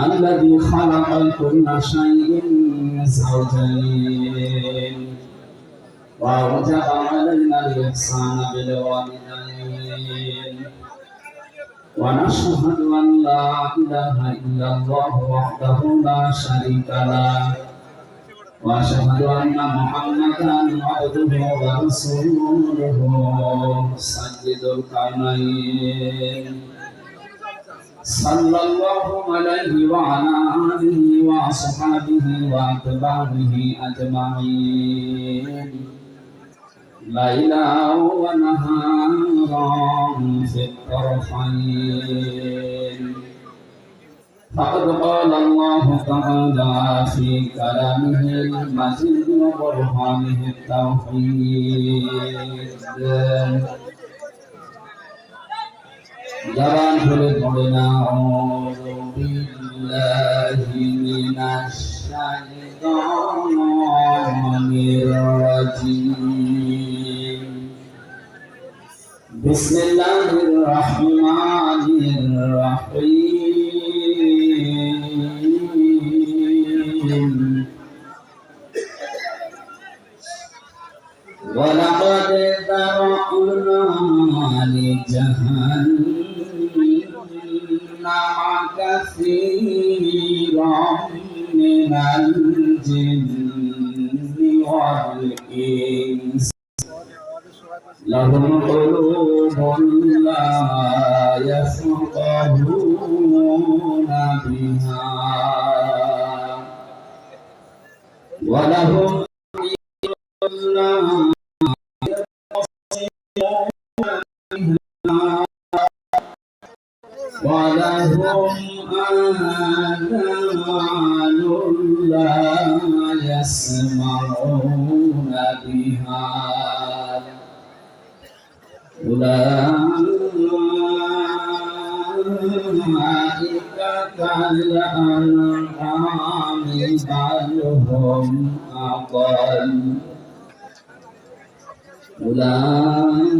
الذي خلق كل شيء زوجين وأوجب علينا الإحسان بالوالدين ونشهد أن لا إله إلا الله وحده لا شريك له وأشهد أن محمدا عبده ورسوله سيد الكونين صلى الله عليه وعلى آله وأصحابه وأتباعه أجمعين ليلا ونهارا في الطرفين فقد قال الله تعالى في كلامه المجيد وبرهانه التوحيد জবান খুলে পড়ে না আউযু বিল্লাহি মিনাশ শাইতানির রাজীম বিসমিল্লাহির রাহমানির রাহিম ولقد ذرأنا لجهنم كثيرا من الجن والإنس لهم قلوب لا يفقهون بها ولهم ولهم آذان لا يسمعون بها أولئك كالأنعام بل هم أضل أولئك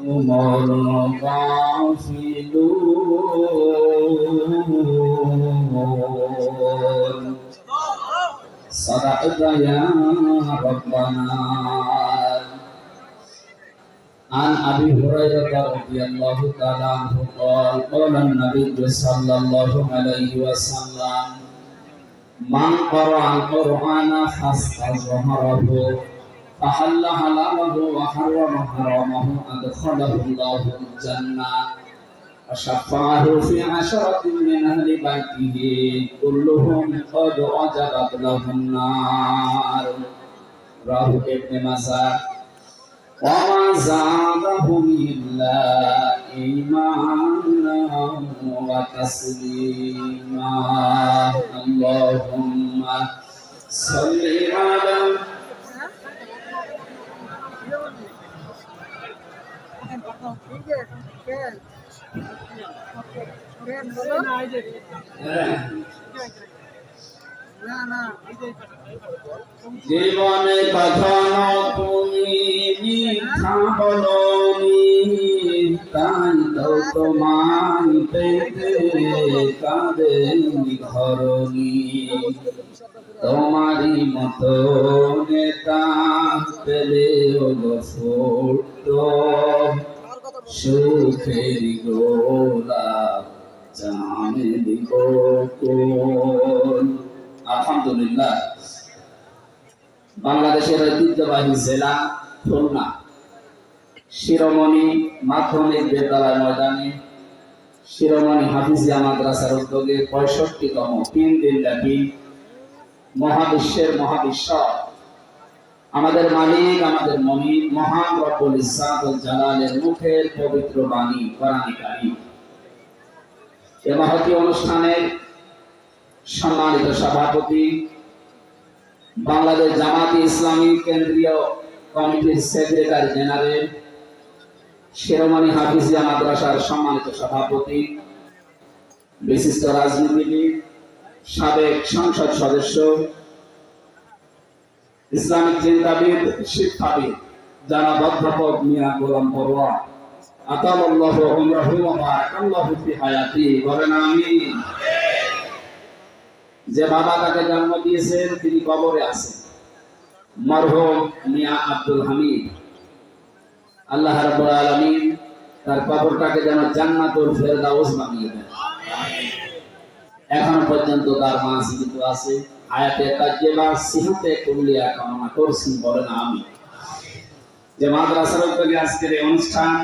هم الغافلون صدقت يا ربنا عن أبي هريرة رضي الله تعالى عنه قال قال النبي صلى الله عليه وسلم من قرأ القرآن فاستظهره فحل حلاله وحرم حرامه أدخله الله الجنة وشفعه في 10 من أهل بيته كلهم قد وجبت له النار رواه ابن ماجه وما زادهم إلا إيمانا وتسليما اللهم صل على জীবনে কখনো তুমি মিথ্যা বলোনি তাই তো তোমার পেটে কাঁদেনি ধরনি তোমারই মতো নেতা পেলেও ছোট্ট সুখের গোলাপ চামেলি বকুল। আলহামদুলিল্লাহ, বাংলাদেশের ঐতিহ্যবাহী জেলা খুলনা শিরোমণি মাধ্যমিক বিদ্যালয় ময়দানে শিরোমণি হাফিজিয়া মাদ্রাসার উদ্যোগে 65তম 3 দিনব্যাপী মহাবিশ্বের মহাবিশ্বর আমাদের মালিক আমাদের মুনিব মহান রব্বুল ইজ্জাত ওয়াল জালালের মুখের পবিত্র বাণী কোরআনে কারীম এই মহতী অনুষ্ঠানের সম্মানিত সভাপতি বাংলাদেশ জামাতে ইসলামী কেন্দ্রীয় কমিটির সেক্রেটারি জেনারেল শিরোমণি হাফিজিয়া মাদ্রাসার সম্মানিত সভাপতি বিশিষ্ট রাজনীতিবিদ সাবেক সংসদ সদস্য ইসলামিক চিন্তাবিদ শিক্ষাবিদ জনাব অধ্যাপক মিয়া গোলাম পরোয়া আতালাল্লাহু উমরাহু ওয়া বারাকাল্লাহু ফি হায়াতি, বলেন আমিন। যে বাবা তাকে জন্ম দিয়েছেন তিনি কবরে আছেন, মরহুম মিয়া আব্দুল হামিদ। আল্লাহ রাব্বুল আলামিন তার কবরটাকে যেন জান্নাতুল ফেরদাউস বানিয়ে দেন। এখনো পর্যন্ত তার মা জীবিত আছে, হায়াতে তাজ্জিবা সিহতে কুল্লিয়া কামনা করছি, বলেন আমিন। যে মাদ্রাসার উদ্যোগে আজকের এই অনুষ্ঠান,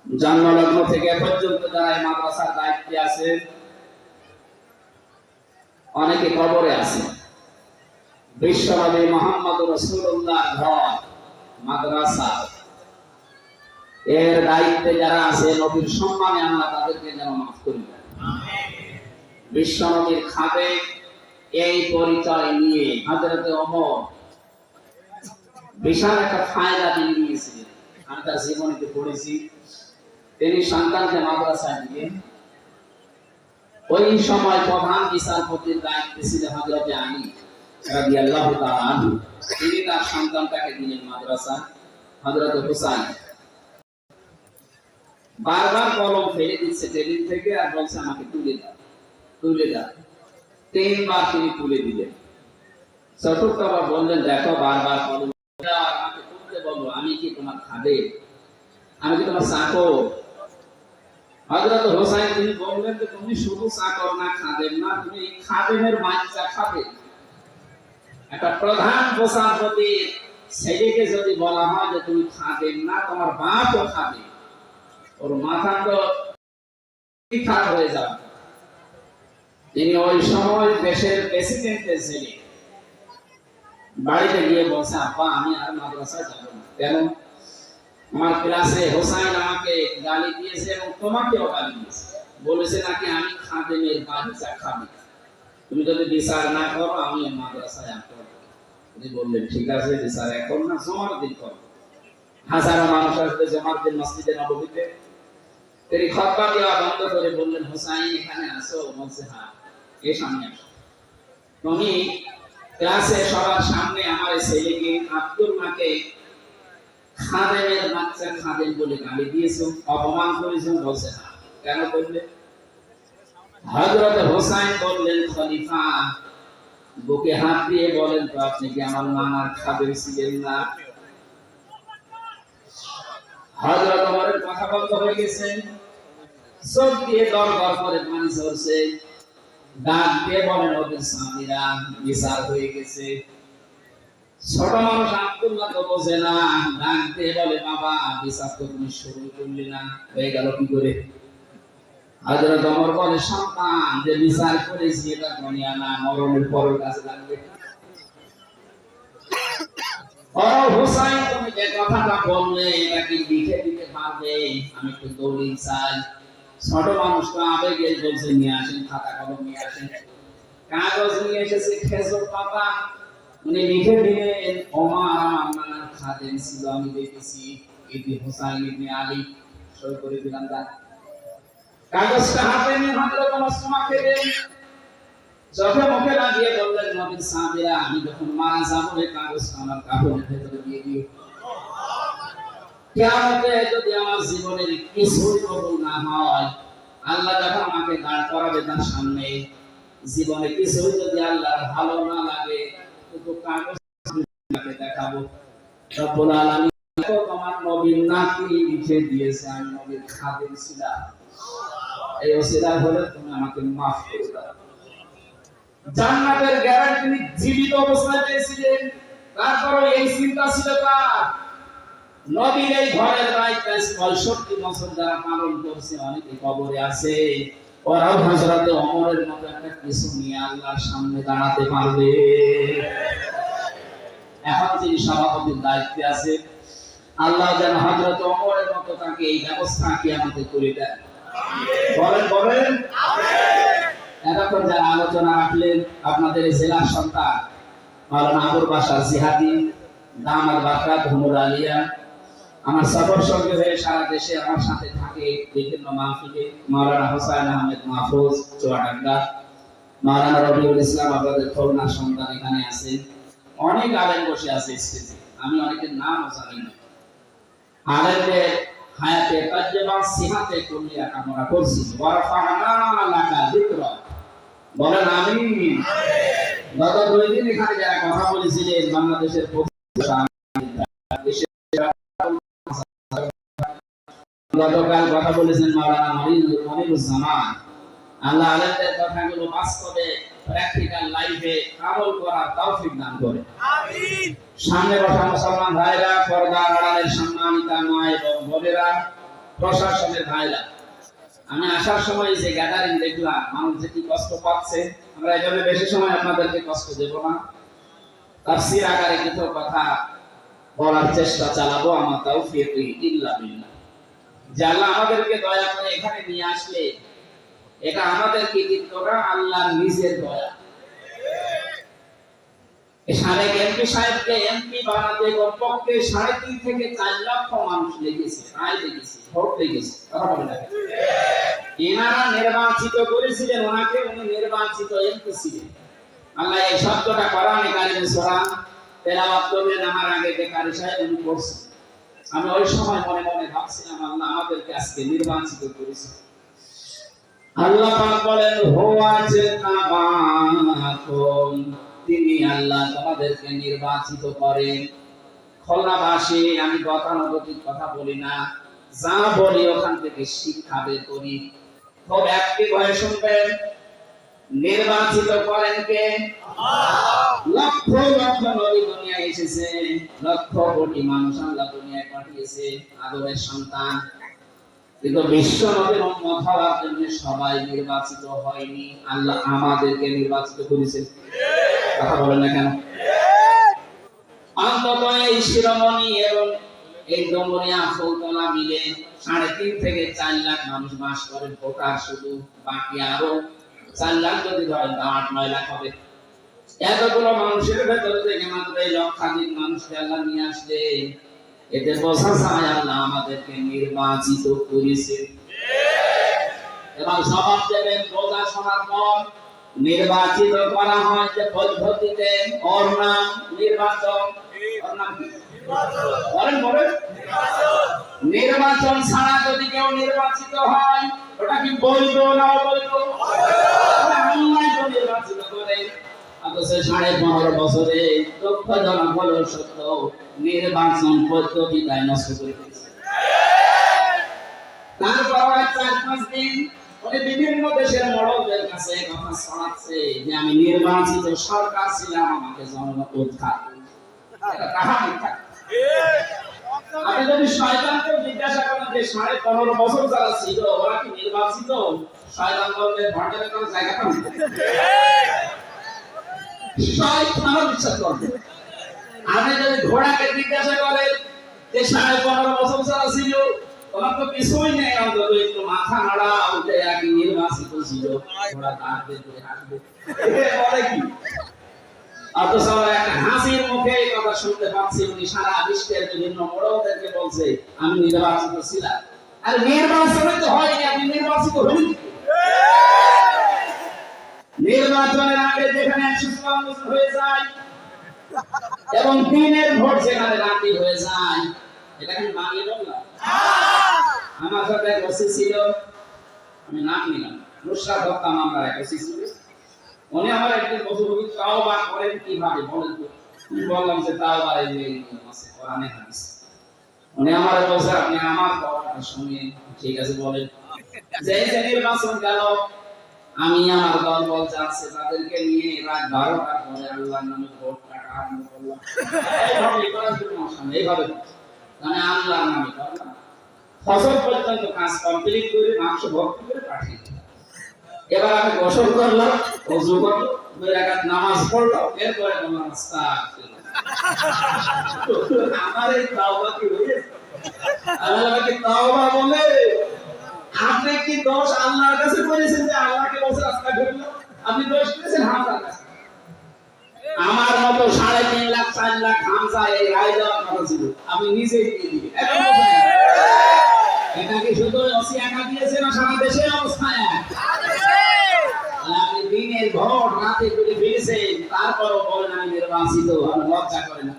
জন্মলগ্ন থেকে পর্যন্ত যারা এই মাদ্রাসার দায়িত্বে আছে, অনেকে কবরে আছে। বিশ্বনবী মুহাম্মদ রাসূলুল্লাহ ঘর মাদ্রাসা, এর দায়িত্বে যারা আছে, নবীর সম্মানে আল্লাহ তাদেরকে যেন মাফ করে দেন। বিশ্বনবীর খাবে এই পরিচয় নিয়ে হযরতে ওমর বিশাল একটা ফায়দা তিনি নিয়েছিলেন। আমি তার জীবনীতে পড়েছি, তিনি সন্তানকে মাদ্রাসায় দিয়ে ওই সময় প্রধান বিচারপতির দায়িত্বে ছিলেন হযরতে আলী রাদিয়াল্লাহু তাআলা আনহু। তিনি তার সন্তানটাকে দিলেন মাদ্রাসা, হযরতে হুসাইন। বারবার কলম ফেলে দিচ্ছে টেবিল থেকে, আর বলছে আমাকে তুলে দাও, তুলে দাও। তিনবার তিনি তুলে দিলেন। চতুর্থবার বললেন, দেখো বারবার কলম আমাকে তুলতে বলো, আমি কি তোমার খাদেম, আমি কি তোমার চাকর? হযরত হুসাইন তিনি বললেন যে তুমি শুধু চাকর না, খাদেম না, তুমি খাদেমের বাচ্চা খাদেম। একটা প্রধান বিচারপতি ছেলেকে যদি বলা হয় যে তুমি খাদেম না, তোমার বাপও খাদেম, ওর মাথা তো খারাপ হয়ে যাবে। তিনি ওই সময় দেশের প্রেসিডেন্টের ছেলে, বাড়িতে গিয়ে বলছে, আব্বা আমি আর মাদ্রাসায় যাব না। কেন? আমার ক্লাসে হোসাইন আমাকে গালি দিয়েছে এবং তোমাকেও গালি দিয়েছে, বলেছে নাকি আমি খাদেমের বাচ্চা খাদেম, তুমি যদি বিচার না করো আমি মাদ্রাসায় আসবো। তিনি বললেন, ঠিক আছে, বিচার এখন না, জমার দিন করো। হাজারো মানুষ আসবে জমার দিন মসজিদে নববীতে। তিনি খুতবা দেওয়া বন্ধ করে বললেন, হোসাইন এখানে আসো? বলছে, হ্যাঁ, এই সামনে আসো। তুমি ক্লাসে সবার সামনে আমার ছেলেকে আব্দুল্লাহকে খাদেমের বাচ্চা খাদেম বলে গালি দিয়েছো, অপমান করেছো? বলছে, হ্যাঁ। কেন করলে? হযরত হোসাইন বললেন, খলিফা বুকে হাত দিয়ে বলেন তো, আপনি কি আমার নানার খাদেম ছিলেন না? হযরত ওমরের কথা বলতে হয়ে গেছে, চোখ দিয়ে দরদর করে পানি ঝরছে। ডাক দিয়ে বলেন, ওদের স্বামীরা বিচার হয়ে গেছে। ছোট মানুষ আব্দুল্লাহ তো বোঝে না, ডাক দিয়ে বলে, বাবা বিচার তো তুমি শুরু করলে না, হয়ে গেল কি করে? হযরত ওমর বলে, সন্তান যে বিচার করেছি এটা দুনিয়া না, মরণের পরের কাছে লাগবে। ও হুসাইন, তুমি যে কথাটা বললে এটা কি লিখে দিতে পারবে? আমি একটু দলিল চাই। ছোট মানুষ তো আবেগে বলছে, নিয়ে আসেন খাতা কলম নিয়ে আসেন। কাগজ নিয়ে এসেছে, খেজুর পাতা। উনি লিখে দিলেন, ওমর আমার নানার খাদেম ছিল, আমি দেখেছি, এটি হুসাইন ইবনে আলী। সই করে দিলাম। কাগজটা হাতে নিয়ে হযরত ওমর সুমাকে দেন, চোখে মুখে লাগিয়ে বললেন, নবীর সাহাবীরা আমি যখন মারা যাবো এই কাগজটা আমার কাপড়ের ভেতরে দিয়ে দিও। কিয়ামতে যদি আমার জীবনের কিছুই কবুল না হয়, আল্লাহ যখন আমাকে দাঁড় করাবে তার সামনে, জীবনে কিছুই যদি আল্লাহর ভালো না লাগে, শুধু কাগজটাকে দেখাবো, রব্বুল আলামিন তোমার নবীর নাকি লিখে দিয়েছে আমি নবীর খাদেম ছিলাম, এই ওসিলা হলে তুমি আমাকে মাফ করে দাও। জান্নাতের গ্যারান্টি তিনি জীবিত অবস্থায় পেয়েছিলেন। তারপরে এই চিন্তা ছিল তার, নবীর এই ঘরের দায়িত্ব ৬৫ বছর যারা পালন করছে, অনেকে কবরে আছে, ওরাও হযরত ওমরের মতো একটা কিছু নিয়ে আল্লাহর সামনে দাঁড়াতে পারবে। এখন যিনি সভাপতির দায়িত্বে আছে, আল্লাহ যেন হযরত ওমরের মতো তাকে এই ব্যবস্থা কিয়ামতে করে দেন। বলেন বলেন আমিন। এতক্ষণ যারা আলোচনা রাখলেন, আপনাদের জেলার সন্তান মাওলানা আবুল বাশার জিহাদি দামাত বারকাত হুমুর আলিয়া, আমার সফর সঙ্গে হয়ে সারা দেশে আমার সাথে থাকে বিভিন্ন মাহফিলে, মাওলানা হোসাইন আহমেদ মাহফুজ চুয়াডাঙ্গা, মাওলানা রবিউল ইসলাম আপনাদের খুলনার সন্তান এখানে আছে, অনেক আলেম বসে আছে স্টেজে, আমি অনেকের নামও জানি না। আলেমদের হায়াতে তাজ্জবা সিহাতে কুল্লিয়া কামনা করছি ওয়ারফা'না লাকা যিকরা বলেন আমিন। গত 2 দিন এখানে যারা কথা বলেছিলেন বাংলাদেশের গতকাল কথা বলেছেন মাওলানা মনিরুজ্জামান। আল্লাহ আলেমদের কথাগুলো বাস্তবে প্র্যাকটিক্যাল লাইফে আমল করার তৌফিক দান করে আমিন। সামনে বসা মুসলমান ভাইরা, পর্দার আড়ালের সম্মানিতা মা এবং বোনেরা, প্রশাসনের ভাইরা, আমি আসার সময় যে গ্যাদারিং দেখলাম মানুষ যে কি কষ্ট পাচ্ছে, আমরা এভাবে বেশি সময় আপনাদেরকে কষ্ট দেব না। তাফসীর আকারে কিছু কথা বলার চেষ্টা চালাবো, আমার তাওফীক ইল্লা বিল্লাহ। যে আল্লাহ আমাদেরকে দয়া করে এখানে নিয়ে আসলে এটা আমাদের কৃতিত্ব না, আল্লাহর নিজের দয়া। সাবেক এমপি সাহেবকে এমপি বানাতে কমপক্ষে 3.5 থেকে 4 লক্ষ মানুষ লেগেছে, রায় লেগেছে, ভোট লেগেছে, কথা বলে না। এনারা নির্বাচিত করেছিলেন ওনাকে, উনি নির্বাচিত এমপি ছিলেন। আল্লাহ এই শব্দটা কোরআনে কারিমে সূরা তেলাওয়াত করলেন আমার আগে যে কারি সাহেব উনি পড়ছেন। আমি ওই সময় মনে মনে ভাবছিলাম আল্লাহ আমাদেরকে আজকে নির্বাচিত করেছে। আল্লাহ পাক বলেন হুয়া জাতাবাকুম, তিনি আল্লাহ তোমাদেরকে নির্বাচিত করেন। খুলনাবাসী, আমি গতানুগতিক কথা বলি না, যা বলি ওখান থেকে শিক্ষা বের করি। খুব অ্যাক্টিভ হয়ে শুনবেন। নির্বাচিত করেন কে? আল্লাহ। লক্ষ লক্ষ নবী দুনিয়ায় এসেছে, লক্ষ কোটি মানুষ আল্লাহ দুনিয়ায় পাঠিয়েছে আদমের সন্তান, কিন্তু বিশ্ব নবীর উম্মত হওয়ার জন্য সবাই নির্বাচিত হয়নি। আল্লাহ আমাদেরকে নির্বাচিত করেছেন। কথা বলেন না কেন? অন্তত এই শিরোমণি এবং এই ডোমরিয়া ফুলতলা মিলে 3.5 থেকে 4 লাখ মানুষ বাস করেন ভোটার শুধু, বাকি আরো 4 লাখ যদি ধরেন তা 8-9 লাখ হবে। এতগুলো মানুষের ভেতরে থেকে মাত্র এই লক্ষাধিক মানুষকে আল্লাহ নিয়ে আসলে এতে বোঝা যায় আল্লাহ আমাদেরকে নির্বাচিত করেছে। এবার জবাব দেবেন বোঝা শোনার পর। নির্বাচিত করা হয় যে পদ্ধতিতে, ওর নাম নির্বাচন। ওর নাম কি? বলেন বলেন। নির্বাচন ছাড়া যদি কেউ নির্বাচিত হয় ওটা কি বৈধ না অবৈধ? আল্লাহ তো নির্বাচিত করে। অথচ 15.5 বছরে দুঃখজনক হলেও সত্য নির্বাচন পদ্ধতি তাই নষ্ট করে দিয়েছে। তারপর 4-5 দিন উনি বিভিন্ন দেশের মডলদের কাছে কথা শোনাচ্ছে যে আমি নির্বাচিত সরকার ছিলাম, আমাকে জনগণ উৎখাত করেছে। এটা কাহা মিথ্যা? আপনি যদি শয়তানকে জিজ্ঞাসা করেন যে 15.5 বছর যারা ছিল ওরা কি নির্বাচিত, শয়তান বলবে ভোটের কোনো জায়গা পাবে? শয়তানও বিশ্বাস করবে। আপনি যদি ঘোড়াকে জিজ্ঞাসা করেন যে 15.5 বছর যারা ছিল ওরা তো কিছুই নেই, অন্তত একটু মাথা নাড়া উঠে একই নির্বাচিত ছিল, ঘোড়া দাঁত বের করে হাসবে, বলে কি? অথচ একটা হাসির মুখে এই কথা শুনতে পাচ্ছি, উনি সারা বিশ্বের বিভিন্ন মোড়লদেরকে বলছে আমি নির্বাচিত ছিলাম। আর নির্বাচনে তো হয়নি, আপনি নির্বাচিত হলেন। নির্বাচনের আগে যেখানে 154 বছর হয়ে যায় এবং দিনের ভোট যেখানে রাতে হয়ে যায়, এটা কি মানিয়ে নিলাম? আমার সাথে এক ওসি ছিল, আমি নাম নিলাম, নুসরাত হত্যা মামলার এক ওসি ছিল। উনি আমার একদিন বসে তাওবা করেন কিভাবে বলেন তো? আমি বললাম যে তাওবার এই নিয়ম আছে কোরআনে হাদিস। উনি আমার বলছে আপনি আমার কথাটা শুনে ঠিক আছে বলেন। যে নির্বাচন গেল, আমি আমার দলবল যাচ্ছে তাদেরকে নিয়ে রাত 12টার পরে আল্লাহর নামে ভোট কাটা আরম্ভ করলাম। এইভাবে করার জন্য এইভাবে মানে আল্লাহর নামে করলাম। ফসল পর্যন্ত কাজ কমপ্লিট করে মাংস ভর্তি করে পাঠিয়ে দিলাম। এবার আমি গোসল করলাম, ওযু করলাম, 2 রাকাত নামাজ পড়লাম, এরপরে বললাম আস্তাগফিরুল্লাহ। আমার এই তাওবা কি হয়েছে? আল্লাহকে তাওবা বলে আপনি কি দোষ আল্লাহর কাছে করেছেন যে আল্লাহকে বলছেন আস্তাগফিরুল্লাহ? আপনি দোষ করেছেন হামজার কাছে। আমার মতো 3.5 লাখ 4 লাখ হামজা এই রায় দেওয়ার কথা ছিল, আমি নিজেই দিয়ে দিই। এটা কি শুধু ওসি একা দিয়েছে না সারা দেশের অবস্থা এক? আপনি দিনের ভোট রাতে করে ফিরেছেন, তারপরও বলেন আমি নির্বাচিত, আমি লজ্জা করে না?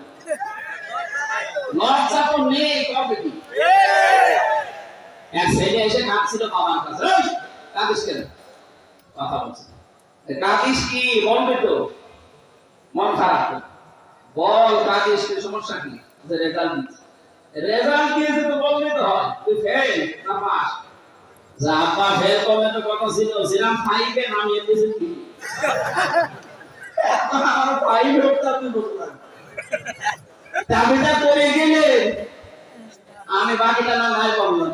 লজ্জা তো নেই, কবে কি এক ছেলে এসে কাঁদছিল বাবার কাছে, কাঁদিস কেন, কথা বলছে, কাঁদিস কি বলবে তো, মন খারাপ বল, কাঁদিস কি, সমস্যা কি, রেজাল্ট দিচ্ছে, রেজাল্ট দিয়েছে তো বললে তো হয়, তুই ফেল না পাস, যা আব্বা ফেল করলে তো কথা ছিল, ছিলাম ফাইভে নামিয়ে দিয়েছে কি, আমার ফাইভে উঠতে তুই বললাম চাবিটা পড়ে গেলে আমি বাকিটা না নাই বললাম,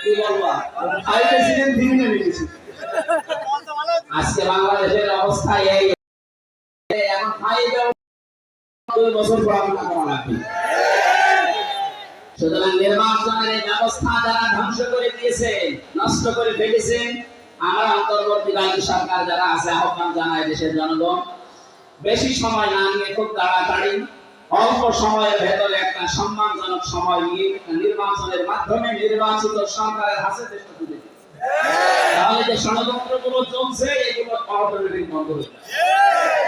কি বলবা ফাইভে ছিলেন দিনে নেমে গেছি। আজকে বাংলাদেশের অবস্থা এই, এখন ফাইভে 2 বছর পড়াশোনা করা লাগবে। সুতরাং নির্বাচনের ব্যবস্থা যারা ধ্বংস করে দিয়েছেন, নষ্ট করে ফেলেছেন, আমরা অন্তর্বর্তীকালীন সরকার যারা আছে আহ্বান জানায় দেশের জনগণ, বেশি সময় না নিয়ে খুব তাড়াতাড়ি অল্প সময়ের ভেতরে একটা সম্মানজনক সময় নিয়ে নির্বাচনের মাধ্যমে নির্বাচিত সরকারের হাতে দেশটা তুলে দিন। তাহলে যে ষড়যন্ত্রগুলো চলছে এগুলো অটোমেটিক বন্ধ হয়ে যাবে।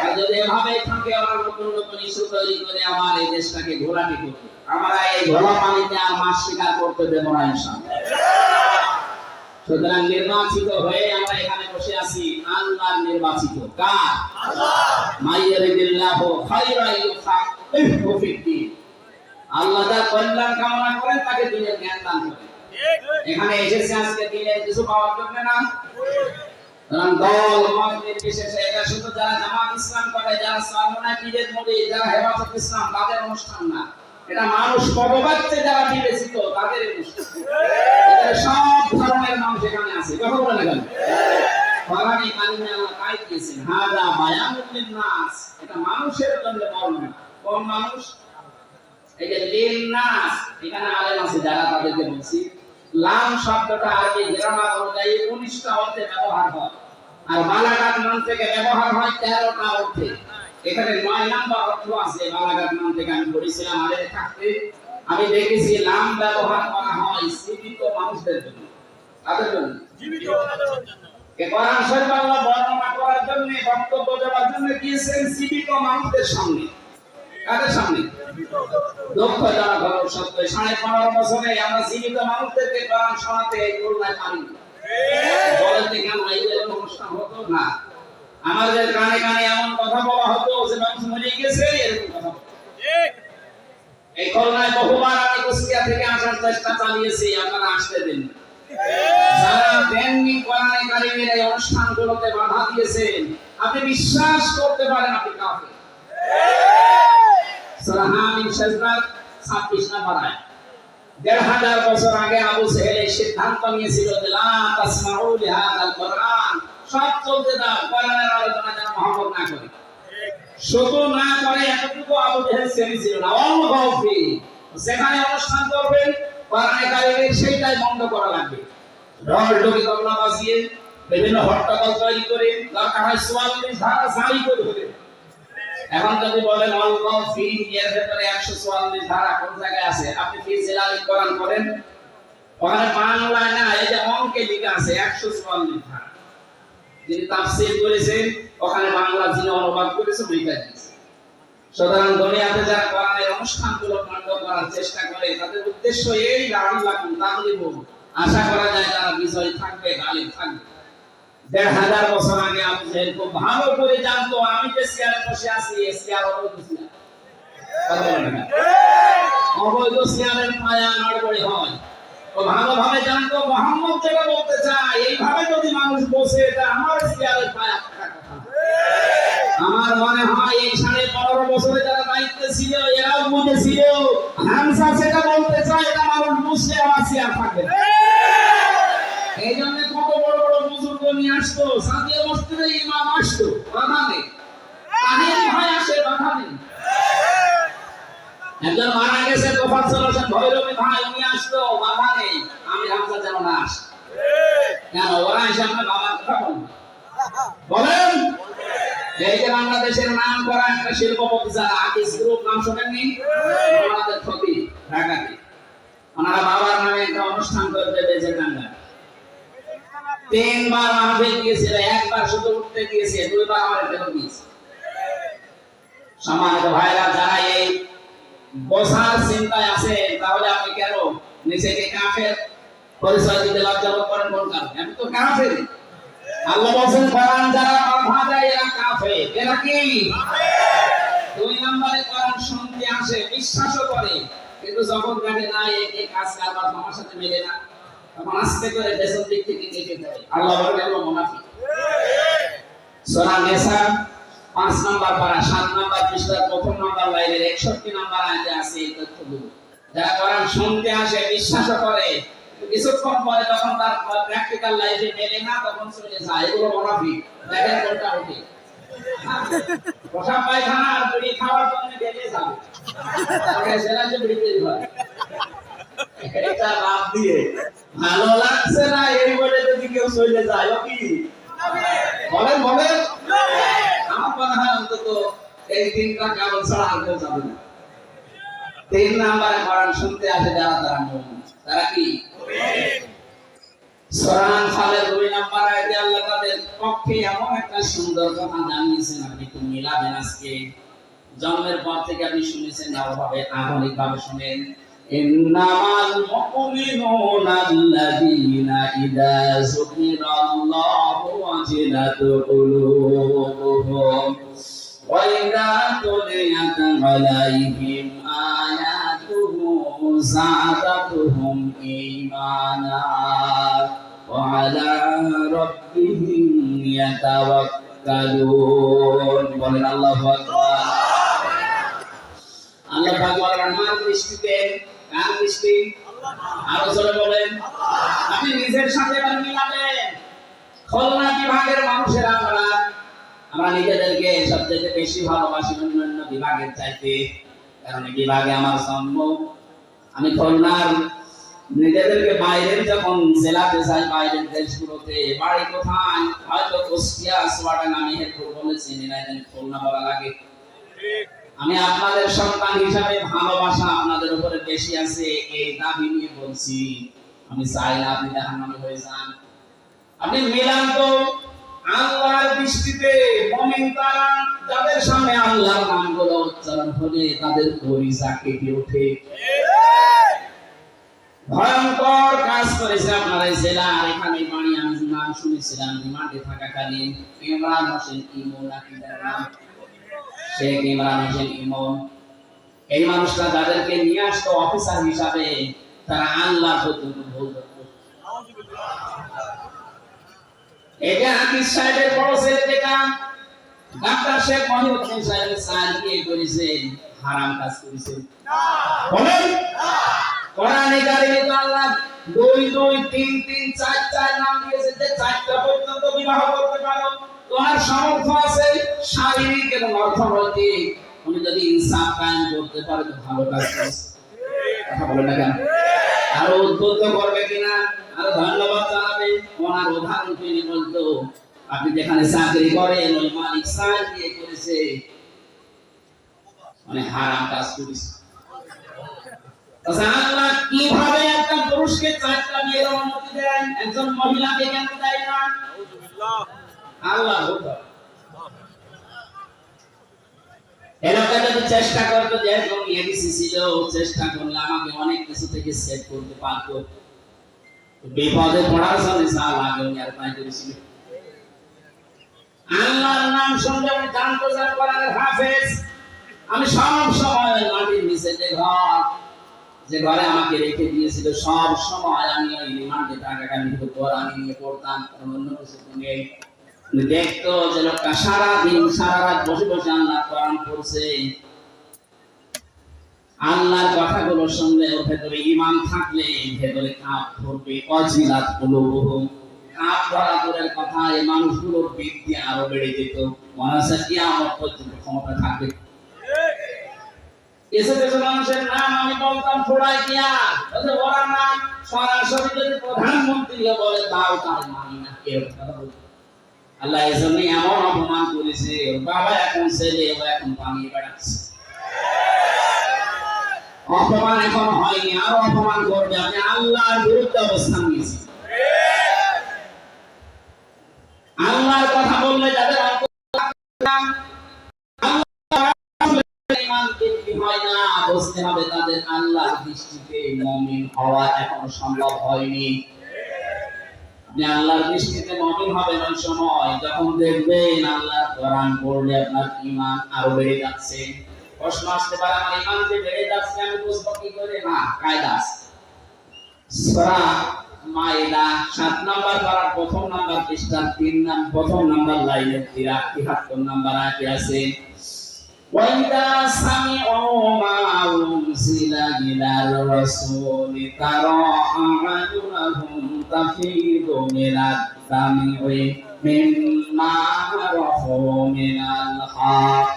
আর যদি এভাবে থাকে আমরা নতুন নতুন ইস্যু তৈরি করে আমার এই দেশটাকে ঘোলাটি করব, আমরা এই ঘোলা পানিতে আর মাছ শিকার করতে দেব না ইনশাআল্লাহ। সুতরাং নির্বাচিত হয়ে আমরা এখানে বসে আছি, আল্লাহর নির্বাচিত, কার? আল্লাহ। মাইয়ারিদিল্লাহু খায়রা ইউফাকিহু ফিদ্দীন, আল্লাহ যার কল্যাণ কামনা করেন তাকে দ্বীনের জ্ঞান দান করেন। এখানে এসেছে আজকে দ্বীনের কিছু পাওয়ার জন্য না, কারণ দল মত নির্বিশেষে এটা শুধু যারা জামাত ইসলাম করে, যারা সালমানায় পীরের মুরিদ, যারা হেফাজত ইসলাম তাদের অনুষ্ঠান না, এটা মানুষ পদবাচ্চে যারা বিবেচিত তাদের অনুষ্ঠান। এটা সব ধরনের মানুষ এখানে আছে, কথা বলে না কেন? কোরআনে কারিমে আল্লাহ তাই দিয়েছেন, হাযা বায়ানুল লিন্নাস, এটা মানুষের জন্য বর্ণনা। কোন মানুষ? এই যে লিন্নাস, এখানে আলেম আছে যারা তাদেরকে বলছি, লাম শব্দটা আরবি গ্রামার অনুযায়ী 19টা অর্থে ব্যবহার হয়, আর বালাগাত মান থেকে ব্যবহার হয় 13টা অর্থে। এখানে 9 নাম্বার অর্থ আছে বালাগাত মান থেকে। আমি পড়েছিলাম আগে থাকতে, আমি দেখেছি লাম ব্যবহার করা হয় জীবিত মানুষদের জন্য, তাদের জন্য, জীবিত মানুষদের জন্য। কোরআন শরীফ আল্লাহ বর্ণনা করার জন্য, বক্তব্য দেওয়ার জন্য দিয়েছেন জীবিত মানুষদের সামনে। কাদের সামনে? দক্ষ যারা ঘর সত্য। 15.5 বছরে আমরা জীবিত মানুষদেরকে কোরআন শোনাতে এই তুলনায় পারি না। বলেন যে কেন এই যে অনুষ্ঠান হতো না, আমাদের কানে কানে এমন কথা বলা হতো যে মানুষ মরে গেছে, এরকম কথা। এই করোনায় বহুবার আমি কুষ্টিয়া থেকে আসার চেষ্টা চালিয়েছি, আপনারা আসতে দেন। যারা দেননি কোরআনে কারিমের এই অনুষ্ঠানগুলোতে বাধা দিয়েছেন, আপনি বিশ্বাস করতে পারেন আপনি কাফের। সূরা হামিম সেজদার 26 নম্বর আয়াত। 1500 বছর আগে আবু জেহেল এই সিদ্ধান্ত নিয়েছিল যে লা তাসমাউ লিহাযাল কোরআন, সব চলতে দাও, কোরআনের আলোচনা যেন মুহাম্মদ না করে। শুধু না করে এতটুকু আবু জেহেল ছেড়েছিল না, অলগফি যেখানে অনুষ্ঠান করবেন কোরআনে কারিমের সেইটাই বন্ধ করা লাগবে। ঢোল ঢোকি তবলা বাজিয়ে বিভিন্ন হট্টগোল তৈরি করে দরকার হয় 44 ধারা জারি করে দেবে। এখন যদি বলেন অলগফি এর ভিতরে 144 ধারা কোন জায়গায় আছে? আপনি ফি জিলালিল কোরআন করেন, ওখানে বাংলায় না, এই যে অঙ্কে লেখা আছে 144 ধারা। যিনি তাফসীর করেছেন ওখানে বাংলা যিনি অনুবাদ করেছেন লেখা আছে। সুতরাং দুনিয়াতে যারা কোরআনের অনুষ্ঠানগুলো বন্ধ করার চেষ্টা করে তাদের উদ্দেশ্য এই লাআল্লাকুম তাগলিবুন, আশা করা যায় তারা বিজয় থাকবে, গালিব থাকবে। 1500 বছর আগে আবু জেহেল খুব ভালো করে জানতো আমি যে চেয়ারে বসে আছি এই চেয়ার অবৈধ চেয়ার, অবৈধ চেয়ারের পায়া নড়বড়ে হয়। ও ভালোভাবে জানতো মুহাম্মদ যেটা বলতে চায় এইভাবে যদি মানুষ বসে, এটা আমার চেয়ারের পায়া থাকার কথা। আমার মনে হয় এই 15.5 বছরে যারা দায়িত্বে ছিল এরাও মনে ছিল হামজা যেটা বলতে চায় এটা মানুষ বসে আমার চেয়ার থাকবে। এই জন্য কত বড় বড় বুজুর্গ নিয়ে আসতো, সাদিয়া মসজিদে ইমাম আসতো, বাধা নেই, তাহির ভাই আসে, বাধা নেই। একজন মারা গেছে তোফাজ্জল হোসেন ভৈরবী ভাই, উনি আসতো, বাধা নেই। আমি হামজা যেন না আসে, কেন? ওরা এসে আপনার বাবার কথা বলেন। এই যে বাংলাদেশের নাম করা একটা শিল্পপতি যারা আকিস গ্রুপ, নাম শোনেননি? আমাদের ক্ষতি ঢাকাতে, ওনারা বাবার নামে একটা অনুষ্ঠান করতে বেঁচে টাঙ্গা 3 বার মাহফিল দিয়েছিল, 1 বার শুধু উঠতে দিয়েছে, 2 বার আমার ফেরত দিয়েছে। সম্মানিত ভাইরা, যারা এই বসার চিন্তায় আছে তাহলে আপনি কেন নিজেকে কাফের পরিচয় দিতে লজ্জা বোধ করেন কোন কারণে? আমি তো কাফের। আল্লাহ বলেন কোরআন যারা কথা দেয় এরা কাফের। এরা কি? দুই নম্বরে কোরআন শুনতে আসে, বিশ্বাসও করে, কিন্তু যখন দেখে না এই কাজ কারবার আমার সাথে মেলে না, তখন আস্তে করে দেশের দিক থেকে কেটে দেয়। আল্লাহ বলেন এগুলো মুনাফিক। সূরা নিসা 5 নম্বর পারা 7 নম্বর পৃষ্ঠার প্রথম নম্বর লাইনের 61 নম্বর আয়াতে আছে এই তথ্যগুলো। যারা কোরআন শুনতে আসে, বিশ্বাসও করে, কিছুক্ষণ পরে যখন তার প্র্যাকটিক্যাল লাইফে মেলে না, তখন চলে যায়। এগুলো মুনাফিক। দেখেন কোনটা ওঠে। প্রসাব পায়খানা আর বিড়ি খাওয়ার জন্য বেরিয়ে যাবে, ওকে সেটা যে বিড়ি তৈরি হয়, এটা লাভ দিয়ে ভালো লাগছে না এই বলে যদি কেউ চলে যায়, ও কি বলেন বলেন? আমার মনে হয় অন্তত এই তিনটা কেবল ছাড়া আর কেউ যাবে না। 3 নম্বরে কোরআন শুনতে আসে যারা, তারা মুমিন। তারা কি? সূরা আনফালের 2 নম্বর আয়াতে আল্লাহ তাদের পক্ষে এমন একটা সুন্দর কথা জানিয়েছেন, আপনি একটু মিলাবেন। আজকে জন্মের পর থেকে আপনি শুনেছেন না, ওভাবে আধুনিক ভাবে শুনেন। ইন্নামাল মুমিনুনা আল্লাযীনা ইযা যুকিরাল্লাহু ওয়াজিলাত কুলুবুহুম ওয়া ইযা তুলিয়াত আলাইহিম আয়াতুহু যাদাতুহুম ঈমানা ওয়া আলা রাব্বিহিম ইয়াতাওয়াক্কালুন। বলেন আল্লাহু আকবার। আল্লাহ পাক বলেন আমার দৃষ্টিতে, কার দৃষ্টি? আরো জোরে বলেন। আপনি নিজের সাথে এবার মিলাবেন। খুলনা বিভাগের মানুষেরা আমরা নিজেদেরকে সবচেয়ে বেশি ভালোবাসি অন্যান্য বিভাগের চাইতে, কারণ এই বিভাগে আমার জন্ম। আমি খুলনার নিজেদেরকে বাইরের যখন জেলাতে যাই, বাইরের দেশগুলোতে, বাড়ি কোথায় হয়তো কুষ্টিয়া, চুয়াডাঙ্গা, মেহেরপুর বলেছি, খুলনা বলা লাগে। আমি আপনাদের সন্তান হিসাবে ভালোবাসা আপনাদের উপরে বেশি আছে, এই দাবি নিয়ে বলছি। আমি চাই না আপনি জাহান্নামী হয়ে যান। আপনি মিলান তো। আল্লাহর দৃষ্টিতে মুমিন তারা যাদের সামনে আল্লাহর নামগুলো উচ্চারণ হলে তাদের কলিজা কেঁপে ওঠে। ভয়ঙ্কর কাজ করেছে আপনারা এই জেলা। আর এখানে বাড়ি, আমি নাম শুনেছিলাম রিমান্ডে থাকাকালীন, ইমরান হোসেন ইমন নাকি নাম, শেখ ইমরান হোসেন ইমন। এই মানুষটা যাদেরকে নিয়ে আসতো অফিসার হিসাবে, তারা আল্লাহ পর্যন্ত ভুল করতো। এটা হাফিজ সাহেবের বড় ছেলে দেখা ডাক্তার শেখ মহিউদ্দিন সাহেবের সাইন দিয়ে করেছে, হারাম কাজ করেছে। বলেন কোরআনে কারিমে তো আল্লাহ 2 2 3 3 4 4 নাম দিয়েছে, যে 4টা পর্যন্ত বিবাহ করতে পারো। তোমার সামর্থ্য আছে শারীরিক এবং অর্থনৈতিক, তুমি যদি ইনসাফ কায়েম করতে পারো তো ভালো কাজ করছো। কথা বলেন না কেন? আরো উদ্বুদ্ধ করবে কিনা, আরো ধন্যবাদ জানাবে। ওনার উদাহরণ তিনি বলতো, আপনি যেখানে চাকরি করেন ওই মালিক সাইন দিয়ে করেছে, মানে হারাম কাজ করেছে। আল্লাহ কিভাবে একটা পুরুষকে 4টা বিয়ের অনুমতি দেন, একজন মহিলাকে কেন দেয় না? আল্লাহ এলাকা যদি চেষ্টা করতো, যে একদম এডিসি ছিল, চেষ্টা করলে আমাকে অনেক কিছু থেকে সেভ করতে পারতো। বিপদে পড়ার জন্য সাল আগে উনি আর পাই করেছিল। আল্লাহর নাম শুনলে উনি জানতো যে কোরআনের হাফেজ। আমি সব সময় মাটির নিচে যে ঘরে আমাকে রেখে দিয়েছিল, সব সময় আমি ওই রিমান্ডে থাকাকালীন কোরআন নিয়ে পড়তাম, অন্য কিছু নেই। দেখতো যে লোকটা সারাদিন সারা রাত বসে বসে আল্লাহ কোরআন পড়ছে। আল্লাহর কথাগুলো শুনলে ওর ভেতরে ঈমান থাকলে ভেতরে কাঁপ ধরবে। অজিলাত কুলুবুহুম, কাঁপ ধরা দূরের কথা, এই মানুষগুলোর বৃদ্ধি আরো বেড়ে যেত। মনে হচ্ছে কিয়ামত পর্যন্ত ক্ষমতা থাকবে। কিছু কিছু মানুষের নাম আমি বলতাম ফোড়াই কিয়া, ওরা নাম সরাসরি যদি প্রধানমন্ত্রীও বলে তাও তার মানি না। কেউ কথা বলতে আল্লাহ এজন্য এমন অপমান করেছে, বাবা এখন ছেলে, ও এখন পালিয়ে বেড়াচ্ছে। অপমান এখন হয়নি, আরো অপমান করবে। আমি আল্লাহর বিরুদ্ধে অবস্থান নিয়েছি। আল্লাহর কথা বললে যাদের বুঝতে হবে তাদের আল্লাহ দৃষ্টিতে মুমিন হওয়া এখনো সম্ভব হয়নি। আপনি আল্লাহর দৃষ্টিতে মুমিন হবেন ওই সময় যখন দেখবেন আল্লাহর কোরআন পড়লে আপনার ঈমান আরো বেড়ে যাচ্ছে। প্রশ্ন আসতে পারে, আমার ঈমান যে বেড়ে যাচ্ছে আমি বুঝবো কি করে? না, কায়দা আছে। সূরা মাইদা 7 নাম্বার পারার প্রথম নাম্বার পৃষ্ঠার প্রথম নাম্বার লাইনে 73 নাম্বার আয়াতে আছে, وَإِذَا سَمِعُوا مَا أُنزِلَ إِلَى الرَّسُولِ تَرَى أَعْيُنَهُمْ تَفِيضُ مِنَ الدَّمْعِ مِمَّا عَرَفُوا مِنَ الْحَقِّ।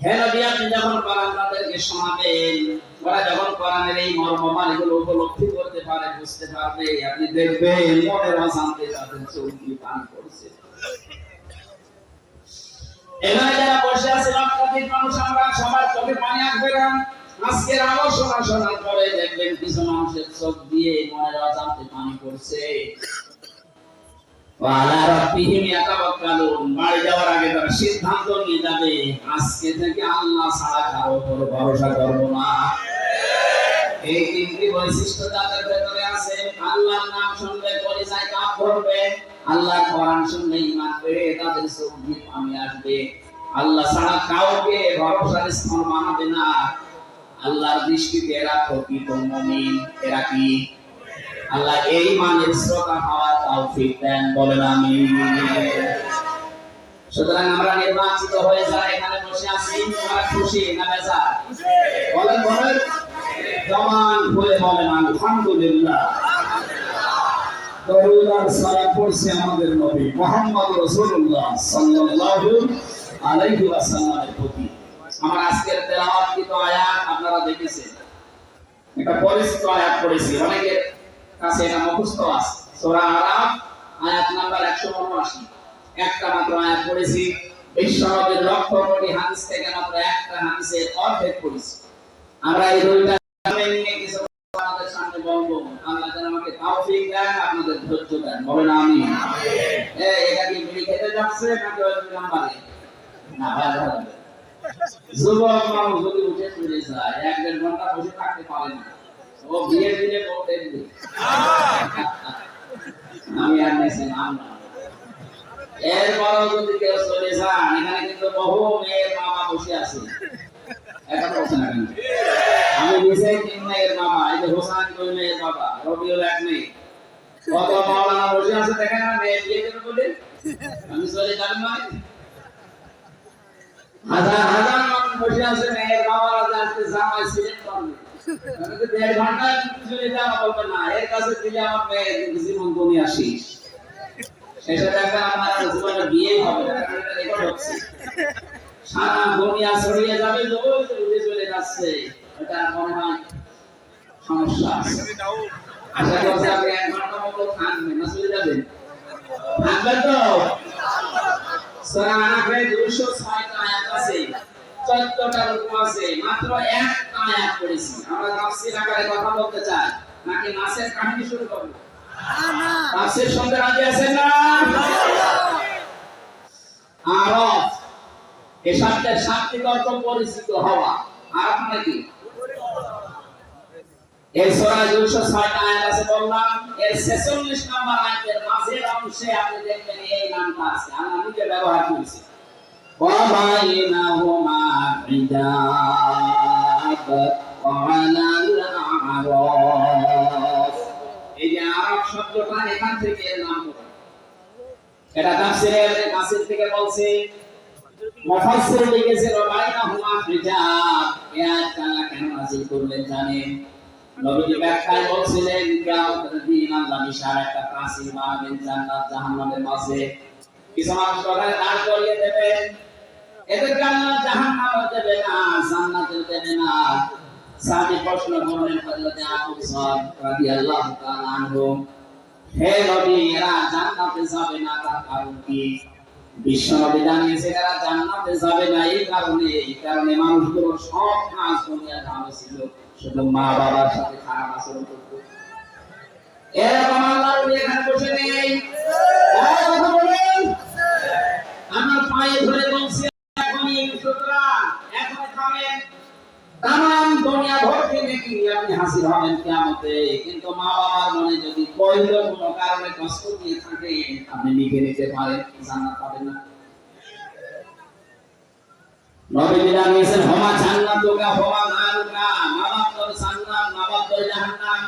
হে নবী, আপনি যখন কোরআন তাদেরকে শোনাবেন, ওরা যখন কোরআনের এই মর্মমালিগুলো উপলব্ধি করতে পারে, বুঝতে পারবে, আপনি দেখবেন মনের অজান্তে তাদের চোখ দিয়ে পানি পড়ছে। এখানে যারা বসে আছে লক্ষাধিক মানুষ, আমরা সবার চোখে পানি আসবে না। আজকের আলোচনা শোনার পরে দেখবেন কিছু মানুষের চোখ দিয়ে মনের অজান্তে পানি পড়ছে। ওয়ালা রাব্বিহিম ইয়াতাওয়াক্কালুন, বাড়ি যাওয়ার আগে তারা সিদ্ধান্ত নিয়ে যাবে আজকে থেকে আল্লাহ ছাড়া কারো উপর ভরসা করব না। এই তিনটি বৈশিষ্ট্য তাদের ভেতরে আছে। আল্লাহর নাম শুনলে কলিজায় কাঁপ ধরবে, আল্লাহর কোরআন শুনলে ঈমান বেড়ে তাদের চোখ দিয়ে পানি আসবে, আল্লাহ ছাড়া কাউকে ভরসার স্থান মানাবে না। আল্লাহর দৃষ্টিতে এরা প্রকৃত মুমিন। এরা কি? আল্লাহ এই মানের শ্রোতা হওয়ার তৌফিক দেন, বলেন আমিন। সুতরাং আমরা নির্বাচিত হয়ে যারা এখানে বসে আছি, আমরা খুশি না বেজার? বলেন বলেন, জমান হয়ে বলেন আলহামদুলিল্লাহ। দরুদ আর সালাম পড়ছে আমাদের নবী মুহাম্মদ রাসূলুল্লাহ সাল্লাল্লাহু আলাইহি ওয়াসাল্লামের প্রতি। আমার আজকের তেলাওয়াতকৃত আয়াত আপনারা দেখেছেন, এটা পরিচিত আয়াত পড়েছি, অনেকের কাছে এটা মুখস্থ আছে। সূরা আরাফ আয়াত নাম্বার 179, একটা মাত্র আয়াত পড়েছি। বিশ্বনবীর লক্ষ কোটি হাদিস থেকে মাত্র একটা হাদিসের অর্ধেক পড়েছি। আমরা এই দুইটা নিয়ে কিছু আপনাদের সামনে বলবো। আল্লাহ যেন আমাকে তৌফিক দেন, আপনাদের ধৈর্য দেন, বলেন আমিন। এটা কি বিড়ি খেতে যাচ্ছে নাকি ওই নাম্বারে? না, ভালো হবে। যুবক মানুষ যদি উঠে চলে যায়, 1-1.5 ঘন্টা বসে থাকতে পারে না। ও বিয়ে দিলে বউ দেখবে। আমি আর নেছি নাম না। এরপরও যদি কেউ চলে যান, এখানে কিন্তু বহু মেয়ের মামা বসে আছে। এখন বলছে না কেন? আমি নিজেই 3 মেয়ের মামা। এই যে হোসেন 2 মেয়ের বাবা, রবিউল 1 মেয়ে। কত মাওলানা বসে আছে দেখেন না, মেয়ে বিয়ে দেবে বলে। আমি চলে যাব মানে হাজার হাজার মানুষ বসে আছে, মেয়ের বাবারা আজকে জামাই সিলেক্ট করবে। আমি তো 1.5 ঘন্টা চলে যাওয়া বলবে না, এর কাছে দিলে আমার মেয়ের জীবন দুনিয়া শেষ। শেষে দেখবেন আপনার জীবনে বিয়ে হবে না, এটা রেকর্ড হচ্ছে। সারা দুনিয়া ছড়িয়ে যাবে, উঠে চলে যাচ্ছে। এটা মনে হয় সমস্যা আছে। আশা করছি আপনি 1 ঘন্টা মতো থাকবেন, না চলে যাবেন? থাকবেন তো? সূরা আরাফে 206টা আয়াত আছে, 14টা রূপ আছে, মাত্র একটা আয়াত পড়েছি। আমরা তাফসীর আকারে কথা বলতে চাই নাকি নাসের কাহিনী শুরু করব? না, তাফসীর শুনতে রাজি আছেন না? আরাফ এই শব্দের শাব্দিক অর্থ পরিচিত হওয়া। আরাফ মানে কি? এই সূরা 206টা আয়াত আছে বললাম, এর 46 নম্বর আয়াতের মাঝের অংশে আপনি দেখবেন এই নামটা আছে, আল্লাহ নিজে ব্যবহার করেছে, ওয়া বাইনাহুমা হিজাব ওয়া আলাল আরাফ। এই যে আরাফ শব্দটা এখান থেকে এর নাম হলো। এটা তাফসীরের কাসির থেকে বলছে, মুফাসসির লিখেছেন ওয়া বাইনাহুমা হিজাব। এই আয়াতটা আল্লাহ কেন নাযিল করলেন জানেন? নবীজি ব্যাখ্যায় বলছিলেন, কিয়ামতের দিন আল্লাহ বিশাল একটা প্রাচীর বানাবেন জান্নাত জাহান্নামের মাঝে। কিছু মানুষ ওখানে দাঁড় করিয়ে দেবেন, এদেরকে আল্লাহ জাহান্নামে দেবে না, জান্নাতে দেবে না। সাহাবী প্রশ্ন করলেন হযরত আবু বকর রাদিয়াল্লাহু তাআলা আনহু, হে নবী, এরা জান্নাতে যাবে না তার কারণ কি? বিশ্বনবী জানিয়েছেন এরা জান্নাতে যাবে না এই কারণে মানুষগুলো সব কাজ দুনিয়ায় ভালো ছিল, শুধু মা বাবার সাথে খারাপ আচরণ করত। এরকম আল্লাহর ওলি এখানে বসে নেই। কথা বলেন, আমার পায়ে ধরে বলছি এখনই, সুতরাং এখন থামেন। তামাম দুনিয়া ভর্তি নাকি আপনি রহমতে, কিন্তু মা বাবার মনে যদি বৈধ কোনো কারণে কষ্ট দিয়ে থাকে, আপনি লিখে নিতে পারেন, জান্নাত পাবেন না। নবী জানিয়েছেন হমা জান্নাতুকা হমা নারুকা, মা বাপ তো জান্নাত, মা বাপ তো জাহান্নাম।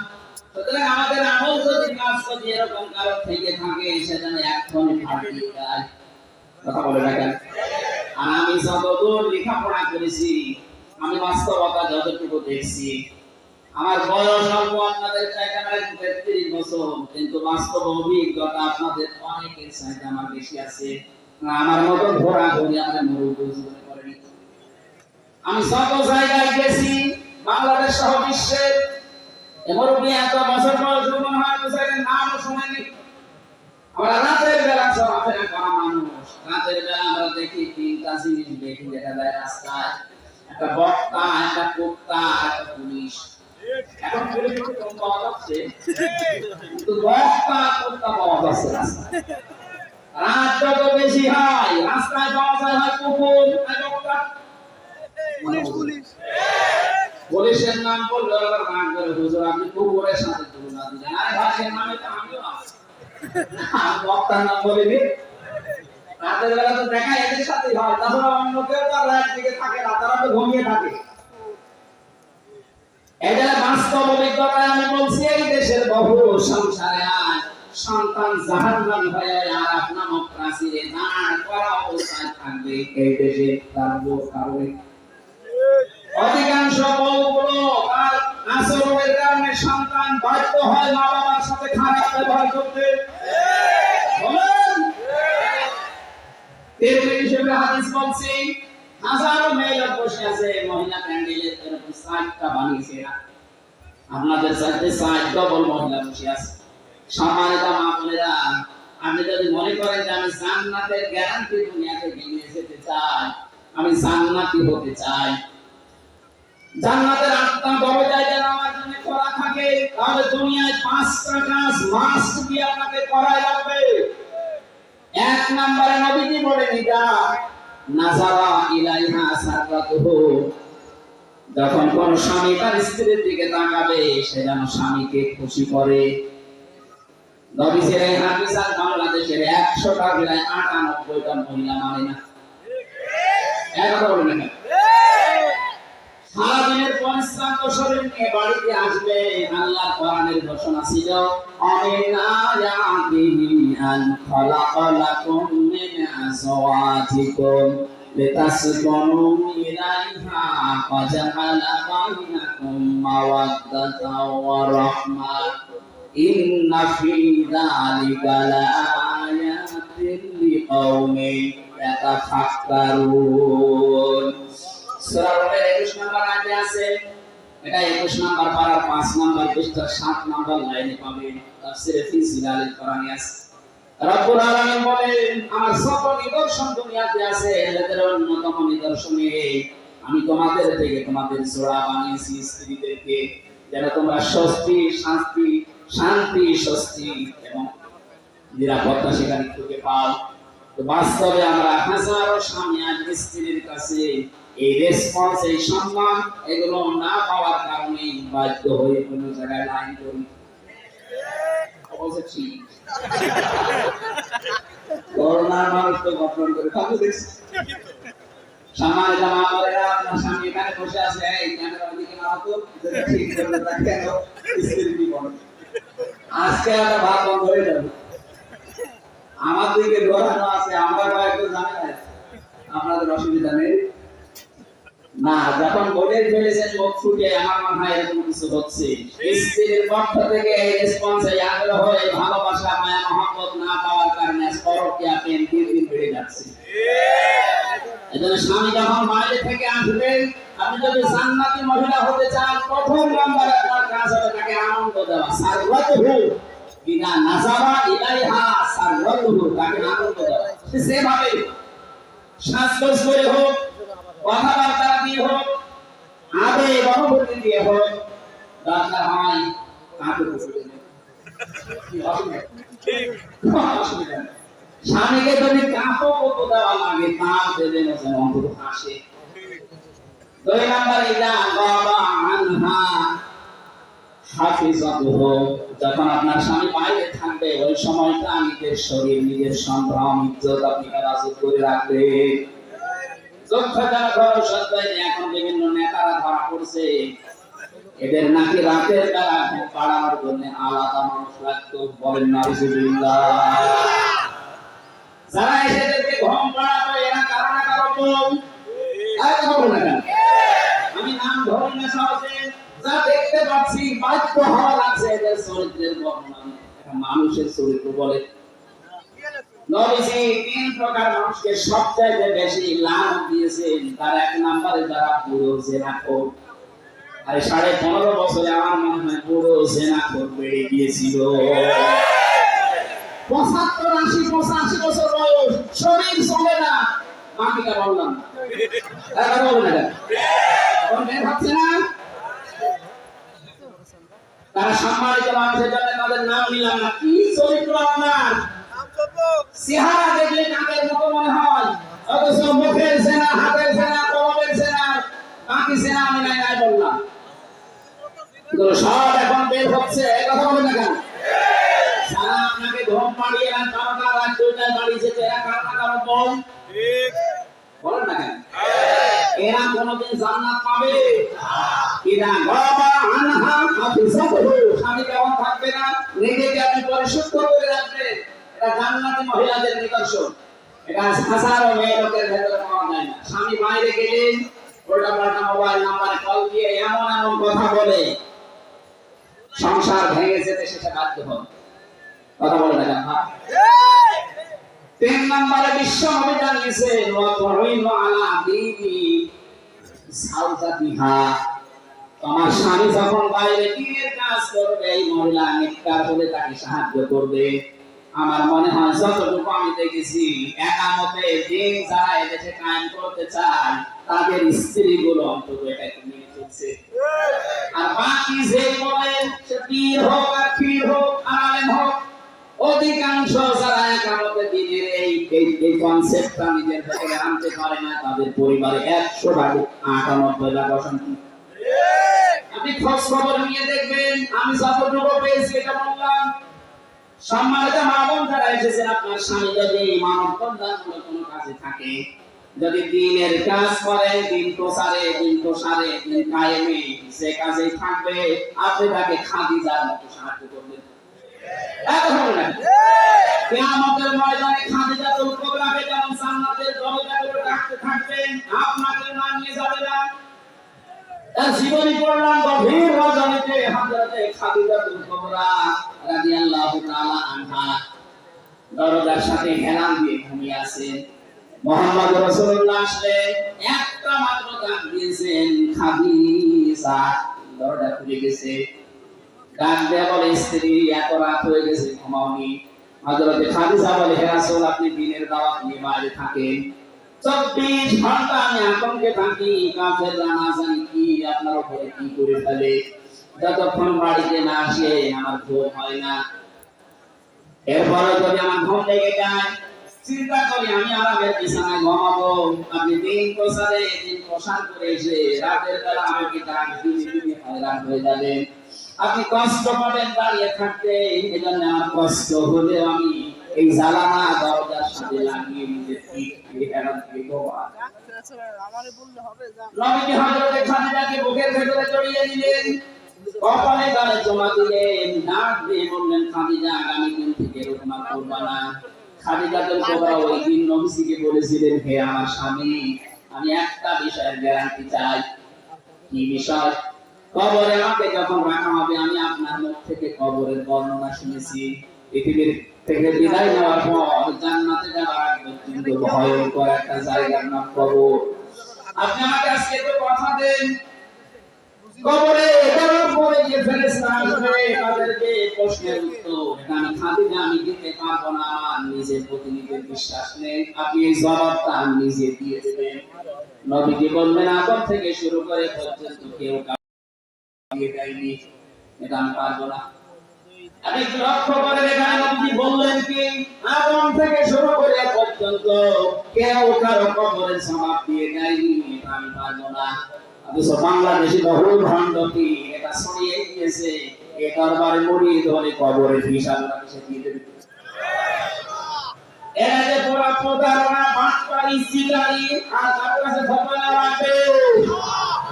সুতরাং আমাদের আমল যদি কাজ যদি এরকম কারণ থেকে থাকে, সেটা এখনই ফাটিয়ে যায়। কথা বলে রাখেন। আর আমি যতদূর লেখাপড়া করেছি, আমি বাস্তবতা যতটুকু দেখছি, আমার বয়স অল্প আপনাদের চাইতে আমার 33 বছর, কিন্তু বাস্তব অভিজ্ঞতা আপনাদের অনেকের চাইতে আমার বেশি আছে। আমার মতো ঘোরা ঘুরি আমাদের মুরব্বী জীবনে করেনি। আমি যত জায়গায় গেছি বাংলাদেশ সহ বিশ্বের, মুরব্বী এত বছর বয়স জীবন হয় বুঝাইলেন নামও শুনেনি। আমরা রাতের বেলা চলাফেরা করা মানুষ, রাতের বেলা আমরা দেখি তিনটা জিনিস দেখি দেখা যায় রাস্তায়, একটা বক্তা, একটা কুত্তা, একটা পুলিশ। এখন পুলিশ কম পাওয়া যাচ্ছে, কিন্তু বক্তা কুত্তা পাওয়া যাচ্ছে রাস্তায়। রাত যত বেশি হয় রাস্তায় পাওয়া যায় হয় কুকুর আর বক্তা। পুলিশের নাম বললে আবার রাগ করে, হুজুর আপনি কুকুরের সাথে তুলনা দিলেন। আরে ভাষের নামে তো আমিও আছি, বক্তার নাম বলিনি। রাতের বেলা তো দেখা এদের সাথেই হয়, তাছাড়া অন্য কেউ তো রাত দিকে থাকে না, তারা তো ঘুমিয়ে থাকে। এটা বাস্তব অভিজ্ঞতায় আমি বলছি, এই দেশের বহু সংসারে আজ সন্তান জাহান্নামী হয়ে আরাফ নামক প্রাচীরে দাঁড় করা অবস্থায় থাকবে এই দেশে, তার কারণে অধিকাংশ বউগুলো তার আচরণের কারণে সন্তান বাধ্য হয় মা বাবার সাথে খারাপ ব্যবহার করতে। হিসেবে হাদিস বলছি, হাজারো মেয়ে বসে আছে, মহিলা প্যান্ডেলের এরকম সাইডটা বানিয়েছে, আপনাদের সাথে সাইড ডবল মহিলা বসে আছে। সম্মানিত মা বোনেরা, আপনি যদি মনে করেন যে আমি জান্নাতের গ্যারান্টি দুনিয়া থেকে নিয়ে যেতে চাই, আমি জান্নাতি হতে চাই, জান্নাতের আটটা দরজায় যেন আমার জন্য খোলা থাকে, তাহলে দুনিয়ায় 5টা কাজ মাস্ট বি আপনাকে করাই লাগবে। এক নম্বরে নবীজি বলে নিটা নাজারা ইলাইহা সারাতুহু, যখন কোন স্বামী তার স্ত্রীর দিকে তাকাবে সে যেন স্বামীকে খুশি করে। নবীজির এই হাদিস বাংলাদেশের 100টা জেলায় 98টা মহিলা মানে না। একবার বলুন না, সারাদিনের পরিশ্রান্ত শরীর নিয়ে বাড়িতে আসবে। আল্লাহর কোরআনের ঘোষণা ছিল আমিনা ইয়াতিহি আন খালাকালাকুম মিন আযওয়াজিকুম লিতাসকুনু ইলাইহা ওয়া জাআলা বাইনাকুম মাওয়াদ্দাতাও ওয়া রাহমাহ ইন্না ফী যালিকা লাআয়াতিন লিকাওমিন ইয়াতাফাক্কারুন। সূরা নূরের 21 নম্বর আয়াতে আছে, এটা 21 নম্বর পারার 5 নম্বর পৃষ্ঠার 7 নম্বর লাইনে পাবেন। তাফসীরে ফি জিলালিল কোরআন আছে। রব্বুল আলামিন বলেন আমার সব নিদর্শন দুনিয়াতে আছে, এদের অন্যতম নিদর্শন আমি তোমাদের থেকে তোমাদের জোড়া বানিয়েছি স্ত্রীদেরকে, যেন তোমরা শান্তি স্বস্তি এবং নিরাপত্তা সেখানে থেকে পাও। তো বাস্তবে আমরা হাজারো স্বামী আর স্ত্রীর কাছে এই রেসপন্স, এই সম্মান এগুলো না পাওয়ার কারণে বাধ্য হয়ে কোনো জায়গায় লাইন করি। করোনার মানুষ তো গঠন করে ভালো দেখছি। সম্মানিত মা বোনেরা, আপনার স্বামী এখানে বসে আছে, এই ক্যামেরার দিকে না তো ঠিক করে রাখেন, স্ত্রী কি বলে আজকে একটা ভাত বন্ধ হয়ে যাবে। আমার দিকে ঘোরানো আছে, আমরা কয়েকজন জানি না, আপনাদের অসুবিধা নেই না। যখন বলে ফেলেছেন মুখ ফুটে, আমার মনে হয় এরকম কিছু হচ্ছে। স্ত্রীর পক্ষ থেকে এই রেসপন্স, এই আগ্রহ, এই ভালোবাসা, মায়া মহব্বত না পাওয়ার কারণে পরকীয়া প্রেম দিন দিন বেড়ে যাচ্ছে। এজন্য স্বামী যখন বাইরে থেকে আসবে, আপনি যদি জান্নাতি মহিলা হতে চান, প্রথম নম্বরে আপনার কাজ হবে তাকে আনন্দ দেওয়া। সারওয়াতুহু বিনা নাজারা ইলাইহা সারওয়াতুহু, তাকে আনন্দ দেওয়া। সেভাবে শ্বাস-প্রশ্বাস করে হোক, কথাবার্তা দিয়ে হোক, আবেগ অনুভূতি দিয়ে হোক, দরকার হয় কাঁদতে বসে স্বামীকে যদি কাঁপো কত দেওয়া লাগে তার দেবেন অন্তত হাসে। 2 নম্বর ইদা গাবা আনহা হাফিজাতুহু, যখন আপনার স্বামী বাইরে থাকবে ওই সময়টা নিজের শরীর, নিজের সম্ভ্রম, ইজ্জত আপনি হেফাজত করে রাখবেন। এখন বিভিন্ন নেতারা ধরা পড়ছে, এদের নাকি রাতের বেলা ঘুম পাড়ানোর জন্য আলাদা মানুষ লাগতো। বলেন নাউজুবিল্লাহ। যারা এদেরকে ঘুম পাড়াতো এরা কারো না কারো বউ। আমি নাম ধরি না, সহজে যা দেখতে পাচ্ছি বাধ্য হওয়া লাগছে এদের চরিত্রের বর্ণনা। মানুষের চরিত্র বলে নবীজি তিন প্রকার মানুষকে সবচাইতে বেশি লাভ দিয়েছেন। তার এক নম্বরে যারা বুড়ো জেনাখোর। আর 15.5 বছরে আমার মনে হয় বুড়ো জেনাখোর বেড়ে গিয়েছিল। 75, 80, 85 বছর বয়স, শরীর চলে না। মাটিটা বললাম হচ্ছে না। তারা সম্মানিত মানুষের জন্য তাদের নাম নিলাম না। কি চরিত্র আপনার! চেহারা দেখলে কাকের মতো মনে হয়, অথচ মুখের সেনা, হাতের সেনা, কলমের সেনা, বাকি সেনা আমি নাই বললাম। সব এখন বের হচ্ছে, কথা বলেন না কেন? সারা আপনাকে ঘুম পাড়িয়ে না, কারোটা রাত 2টায় বাড়ি যেতে এরা কারো না কারো বল বলেন না কেন? এরা কোনদিন জান্নাত পাবে? এরা বাবা আনহা হাফিজাতুহু, স্বামী কেমন থাকবে না, নিজেকে আপনি পরিশুদ্ধ করে রাখবেন। এটা জান্নাতি মহিলাদের নিদর্শন। এটা হাজারো মেয়ে লোকের ভেতরে পাওয়া যায় না। স্বামী বাইরে গেলেন, ওটা পাল্টা মোবাইল নাম্বারে কল দিয়ে এমন এমন কথা বলে সংসার ভেঙে যেতে সেটা বাধ্য হবে। কথা বলে না কেন? 3 নম্বরে বিশ্ব নবী জানিয়েছেন ওয়া তুইনু আলা দীনি সাওজাতিহা, তোমার স্বামী যখন বাইরে দিনের কাজ করবে এই মহিলা নেককার হলে তাকে সাহায্য করবে। আমার মনে হয় যতটুকু আমি দেখেছি একামতে দিন যারা এদেশে কায়েম করতে চায় তাদের স্ত্রীগুলো অন্তত এটাকে মেনে চলছে। আর বাকি যে বলেন সে পীর হোক আর পীর হোক আর আলেম হোক, অধিকাংশ যারা একামতে দিনের এই কনসেপ্টটা নিজের ভেতরে আনতে পারে না তাদের পরিবারে 100 ভাগে 98 অশান্তি। আপনি খোঁজ খবর নিয়ে দেখবেন, আমি যতটুকু পেয়েছি এটা বললাম। সম্মানিত মা-বোন যারা এসেছেন, আপনার স্বামী যদি মানব কল্যাণমূলক কোনো কাজে থাকে, যদি দিনের কাজ করে, দিন প্রচারে, দিন প্রসারে, দিন কায়েমে, সে কাজে থাকবে, আপনি তাকে খাদিজার মতো সাহায্য করবেন। কিয়ামতের ময়দানে খাদিজাতুল কুবরাকে যেমন জান্নাতের দরজা করে রাখতে থাকবেন, আপনাকে না নিয়ে যাবে না। তার জীবনী পড়লাম গভীর রজনীতে হযরতে খাদিজাতুল কুবরা রাদিয়াল্লাহু তাআলা আনহা দরজার সাথে হেলান দিয়ে ঘুমিয়ে আছেন। মুহাম্মদ রাসূলুল্লাহ আসলেন, একটা মাত্র ডাক দিয়েছেন, খাদিজা। দরজা খুলে গেছে। ডাক দেয়া বলে, স্ত্রী এত রাত হয়ে গেছে, ঘুমাওনি? হযরতে খাদিজা বলে, হে রাসূল, আপনি দিনের দাওয়াত নিয়ে বাইরে থাকেন, 24 ঘন্টা আমি আতঙ্কে থাকি, কাফেররা না জানি কি আপনার উপরে কি করে ফেলে। যতক্ষণ বাড়িতে না আসে আমার ঘুম হয় না। এরপরে যদি আমার ঘুম লেগে যায়, চিন্তা করি আমি আরামের বিছানায় ঘুমাবো। আপনি দিন প্রসারে, দিন প্রসার করে এসে রাতের বেলা আমাকে ডাক দিয়ে হয়রান হয়ে যাবেন। আপনি কষ্ট পাবেন দাঁড়িয়ে থাকতে। এজন্য আমার কষ্ট হলে আমি এই জালানা দরজার সাথে লাগিয়ে নিজের পিঠ হেলান দিয়ে ঘুমাবো। নবীজি হযরতে খাদিজাকে বুকের ভেতরে জড়িয়ে নিলেন, কপালে গালে চুমা দিলেন, ডাক দিয়ে বললেন, খাদিজা, আগামী দিন থেকে এরকম আর করবা না। খাদিজাতুল কুবরা ওই দিন নবীজিকে বলেছিলেন, হে আমার স্বামী, আমি একটা বিষয়ের গ্যারান্টি চাই। কি বিষয়? কবরে আমাকে যখন রাখা হবে, আমি আপনার মুখ থেকে কবরের বর্ণনা শুনেছি। পৃথিবীর থেকে বিদায় নেওয়ার পর জান্নাতে যাওয়ার আগ পর্যন্ত ভয়ঙ্কর একটা জায়গার নাম কবর। আপনি আমাকে আজকে তো কথা দেন, কবরে যাওয়ার পরে যে ফেরেশতা আসবে তাদেরকে প্রশ্নের উত্তর আমি খাদিজা আমি দিতে পারবো না, আমার নিজের প্রতি নিজের বিশ্বাস নেই, আপনি এই জবাবটা নিজে দিয়ে দেবেন। নবীজি বললেন, আগর থেকে শুরু করে পর্যন্ত কেউ দিয়ে দেয়নি, এটা আমি পারবো না। আপনি লক্ষ্য করে এখানে নবীজি বললেন কি, আদম থেকে শুরু করে পর্যন্ত কেউ কারো কবরের জবাব দিয়ে দেয়নি, এটা আমি পারবো না। অথচ বাংলাদেশি বহু ভণ্ডটি এটা ছড়িয়ে দিয়েছে, এ দরবারে মুরিদ হলে কবরের হিসাব নাকি সে দিয়ে দেবে। এরা যে পুরো প্রতারণা বাটপারি সিটারি আর তার কাছে ফতোয়া রাখবে,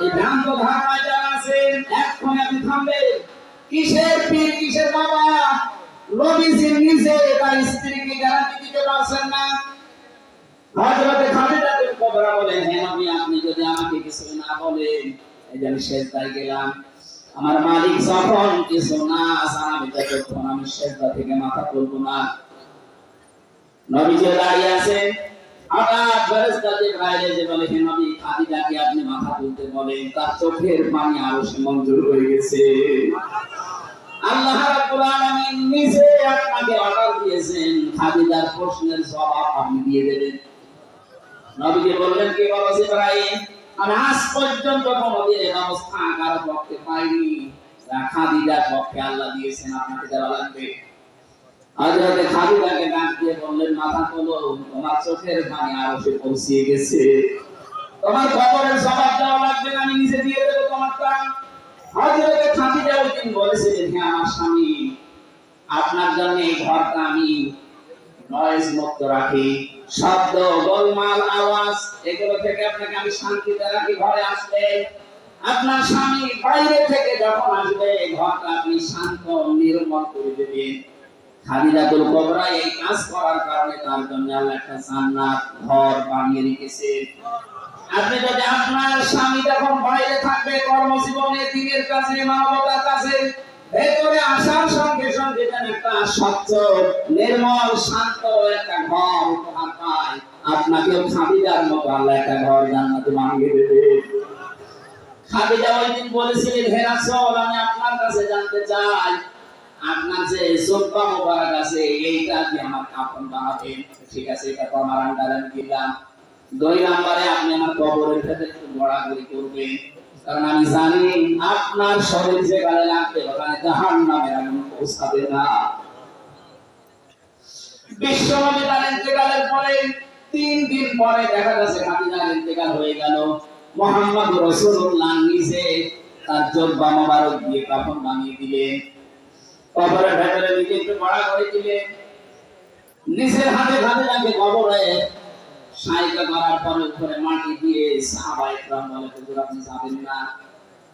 এই ভ্রান্ত ধারণায় যারা আছেন এখন আপনি থামবে। কিসের পীর কিসের বাবা, নবীজি নিজে তার স্ত্রীকে গ্যারান্টি দিতে পারছেন না। হযরত খাদিজা কুবরা বলেন, হে নবী আপনি যদি আমাকে কিছু না বলেন, এই যে আমি সেজদায় গেলাম, আমার মালিক যখন কিছু না জানাবে তখন আমি সেজদা থেকে মাথা তুলবো না। নবীজি দাঁড়িয়ে আছেন, হঠাৎ ফেরেশতা জিবরাইল এসে বলে, হে নবী খাদিজাকে আপনি মাথা তুলতে বলেন, তার চোখের পানি আরো সে মঞ্জুর হয়ে গেছে। আল্লাহ রাব্বুল আলামিন নিজে আপনাকে অর্ডার দিয়েছেন খাদিজার প্রশ্নের জবাব আপনি দিয়ে দেবেন। নবীজি বললেন, কি বলো জিবরাইল, আমি আজ পর্যন্ত কোনোদিন এই অবস্থা কারো পক্ষে পাইনি, যা খাদিজার পক্ষে আল্লাহ দিয়েছেন আপনাকে দেওয়া লাগবে। হযরত খাদিজাকে ডাক দিয়ে বললেন, মাথা তোলো, তোমার চোখের পানি আরশে পৌঁছে গেছে, তোমার কবরের জবাব দেওয়া লাগবে না, আমি নিজে দিয়ে দেব তোমারটা। হযরত খাদিজা ওই দিন বলেছিলেন, হে আমার স্বামী, আপনার জন্য এই ঘরটা আমি নয়েজ মুক্ত রাখি, শব্দ গোলমাল আওয়াজ এগুলো থেকে আপনাকে আমি শান্তিতে রাখি। ঘরে আসলে আপনার স্বামী বাইরে থেকে যখন আসবে ঘরটা আপনি শান্ত নির্মল করে দেবেন। খাদিজাতুল কুবরা এই কাজ করার কারণে তার জন্য আল্লাহ একটা জান্নাত ঘর বানিয়ে রেখেছে। আপনি যদি আপনার স্বামী যখন বাইরে থাকবে কর্মজীবনে দিনের কাছে মানবতার কাছে, ভেতরে আসার সঙ্গে সঙ্গে যেন একটা স্বচ্ছ নির্মল শান্ত একটা ঘর উপহার পায়, আপনাকেও খাদিজার মতো আল্লাহ একটা ঘর জান্নাতে বানিয়ে দেবে। খাদিজা ওই দিন বলেছিলেন, হে রাসূল আমি আপনার কাছে জানতে চাই, আপনার যে জুব্বা মোবারক আছে এইটা দিয়ে আমার কাফন বানাবেন। ঠিক আছে, এটা তো আমার আন্ডারে দিলাম। 2 নম্বরে আপনি আমার কবরের ভেতরে একটু গড়াগড়ি করবেন, কারণ আমি জানি আপনার শরীর যে গালে লাগবে ওখানে জাহান্নামের আগুন পৌঁছাবে না। বিশ্বনবী তার ইন্তেকালের পরে 3 দিন পরে দেখা যাচ্ছে খাদিজার ইন্তেকাল হয়ে গেল। মুহাম্মদ রাসূলুল্লাহ নিজে তার জুব্বা মোবারক দিয়ে কাফন বানিয়ে দিলেন, কবরের ভেতরে নিজে একটু গড়াগড়ি দিলেন, নিজের হাতে খাদিজাকে কবরে সাইকা করার পরে উপরে মাটি দিয়ে সাহাবায়ে কেরাম বলে, হুজুর আপনি যাবেন না।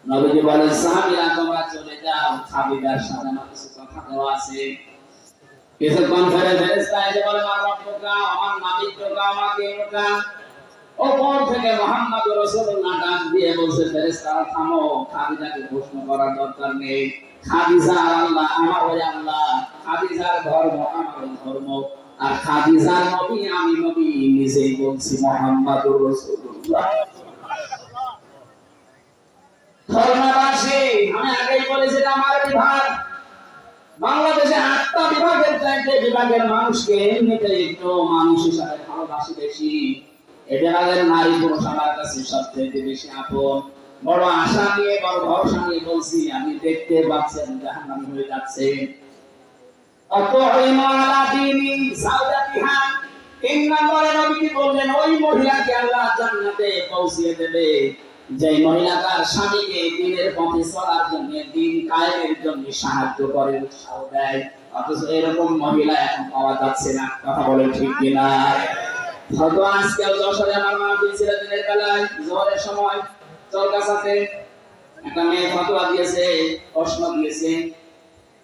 নবীজি বলেন, সাহাবীরা তোমরা চলে যাও, খাদিজার সাথে আমার কিছু কথা দেওয়া আছে। কিছুক্ষণ পরে ফেরেশতা এসে বলে, আমার রব্বুকা, আমার মালিকুকা, আমাকে ওটা। ওপর থেকে মুহাম্মদ রাসূলুল্লাহ ডাক দিয়ে বলছে, ফেরেশতারা থামো, খাদিজাকে প্রশ্ন করার দরকার নেই। খাদিজা আল্লাহ, আমার ওই আল্লাহ, খাদিজার ধর্ম আমার ধর্ম, আর খাদিজার নবী আমি নবী, নিজেই বলছি মুহাম্মদুর রাসূলুল্লাহ। ধর্মবাসী, আমি আগেই বলেছি আমার বিভাগ বাংলাদেশে 8টা বিভাগের চাইতে বিভাগের মানুষকে এমনিতে একটু মানুষ হিসাবে ভালোবাসি বেশি। এদের আগের নারী পুরুষ আমার কাছে সবচেয়ে বেশি আপন। বড় আশা নিয়ে বড় ভরসা নিয়ে বলছি, আমি দেখতে পাচ্ছেন জাহান্নামী হয়ে যাচ্ছে। অতএব আলা দিনি সাউদাতিহা, 3 নম্বরে নবী বললেন, ওই মহিলাকে আল্লাহ জান্নাতে পৌঁছিয়ে দেবে যে মহিলা তার স্বামীকে দ্বীনের পথে চলার জন্য, দ্বীন কায়েমের জন্য সাহায্য করে, উৎসাহ দেয়। অথচ এরকম মহিলা এখন পাওয়া যাচ্ছে না। কথা বলেন ঠিক কিনা? হয়তো আজকেও যশোরে আমার মাহফিল ছিল দিনের বেলায়, জোহরের সময় চরকাছাতে একটা মেয়ে ফতোয়া দিয়েছে, প্রশ্ন দিয়েছে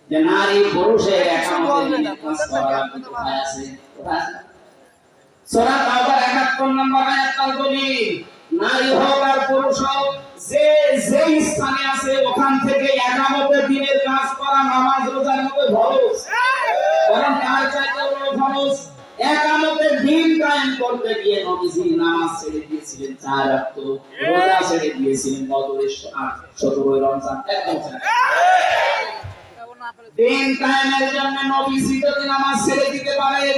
যে নারী পুরুষের একামতে কাজ করার কোথায় আছে? কোথায় আছে? সূরা তাওবার 71 নম্বর আয়াত বলি, নারী হোক আর পুরুষ হোক, যে যেই স্থানে আছে ওখান থেকে একামতে দিনের কাজ করা, নামাজ রোজার মতো ফরজ। কারণ তার চাইতে বড় ফরজ একামতে দিন কায়েম করতে গিয়ে নবীজি নামাজ ছেড়ে দিয়েছিলেন 4 ওয়াক্ত, রোজা ছেড়ে দিয়েছিলেন বদরের 17 রমজান। একদম দিন কায়েমের জন্য নবীজি যদি নামাজ ছেড়ে দিতে পারেন,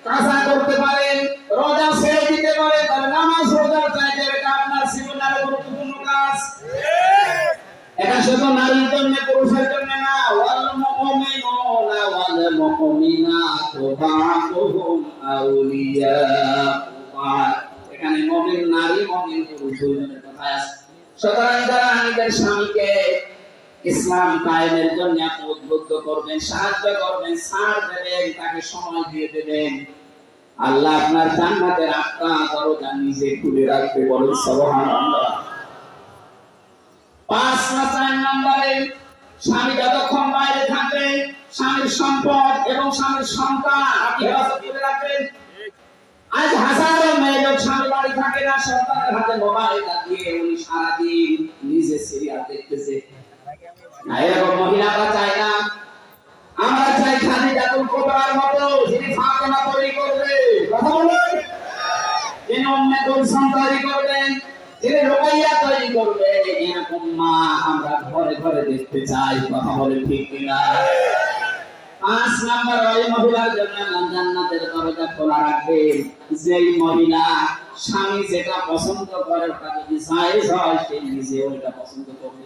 কাজা করতে পারেন, রোজা ছেড়ে দিতে পারেন, তাহলে নামাজ রোজার চাইতে এটা আপনার জীবনের গুরুত্বপূর্ণ কাজ। এটা শুধু নারীর জন্য, পুরুষের জন্য না। ওয়াল মুমিনুনা ওয়াল মুমিনাতু বা'দুহুম আউলিয়াউ বা'দ, এখানে মুমিন নারী মুমিন পুরুষ দুজনের কথা আছে। সুতরাং যারা নিজের স্বামীকে ইসলাম কায়েমের জন্য আপনি উদ্বুদ্ধ করবেন, সাহায্য করবেন, সাথ দেবেন, তাকে সময় দিয়ে দেবেন। আল্লাহ আপনার জান্নাতের আটটা দরজা নিজে খুলে রাখবে, বলেন সুবহানাল্লাহ। 4 নম্বরে, স্বামী যতক্ষণ বাইরে থাকবে স্বামীর সম্পদ এবং স্বামীর সন্তান আপনি হেফাজত করে রাখবেন। আজ হাজারো মেয়ে লোক স্বামী বাড়ি থাকে না, সন্তানের হাতে মোবাইল দিয়ে উনি সারাদিন নিজে সিরিয়াল দেখতেছে। না, এরকম মহিলারা চাই না। আমরা চাই খাদিজাতুল কুবরার মতো যিনি ফাতেমা তৈরি করবে, কথা বলেন, যিনি উম্মে কুলসুম তৈরি করবেন, যিনি রুকাইয়া তৈরি করবে, এরকম মা আমরা ঘরে ঘরে দেখতে চাই, কথা বলেন ঠিক কিনা। 5 নাম্বার, ওই মহিলার জন্য জান্নাতের দরজা খোলা রাখবেন যেই মহিলা স্বামী যেটা পছন্দ করে ওটা যদি জায়েজ হয় সে নিজে ওটা পছন্দ করবে।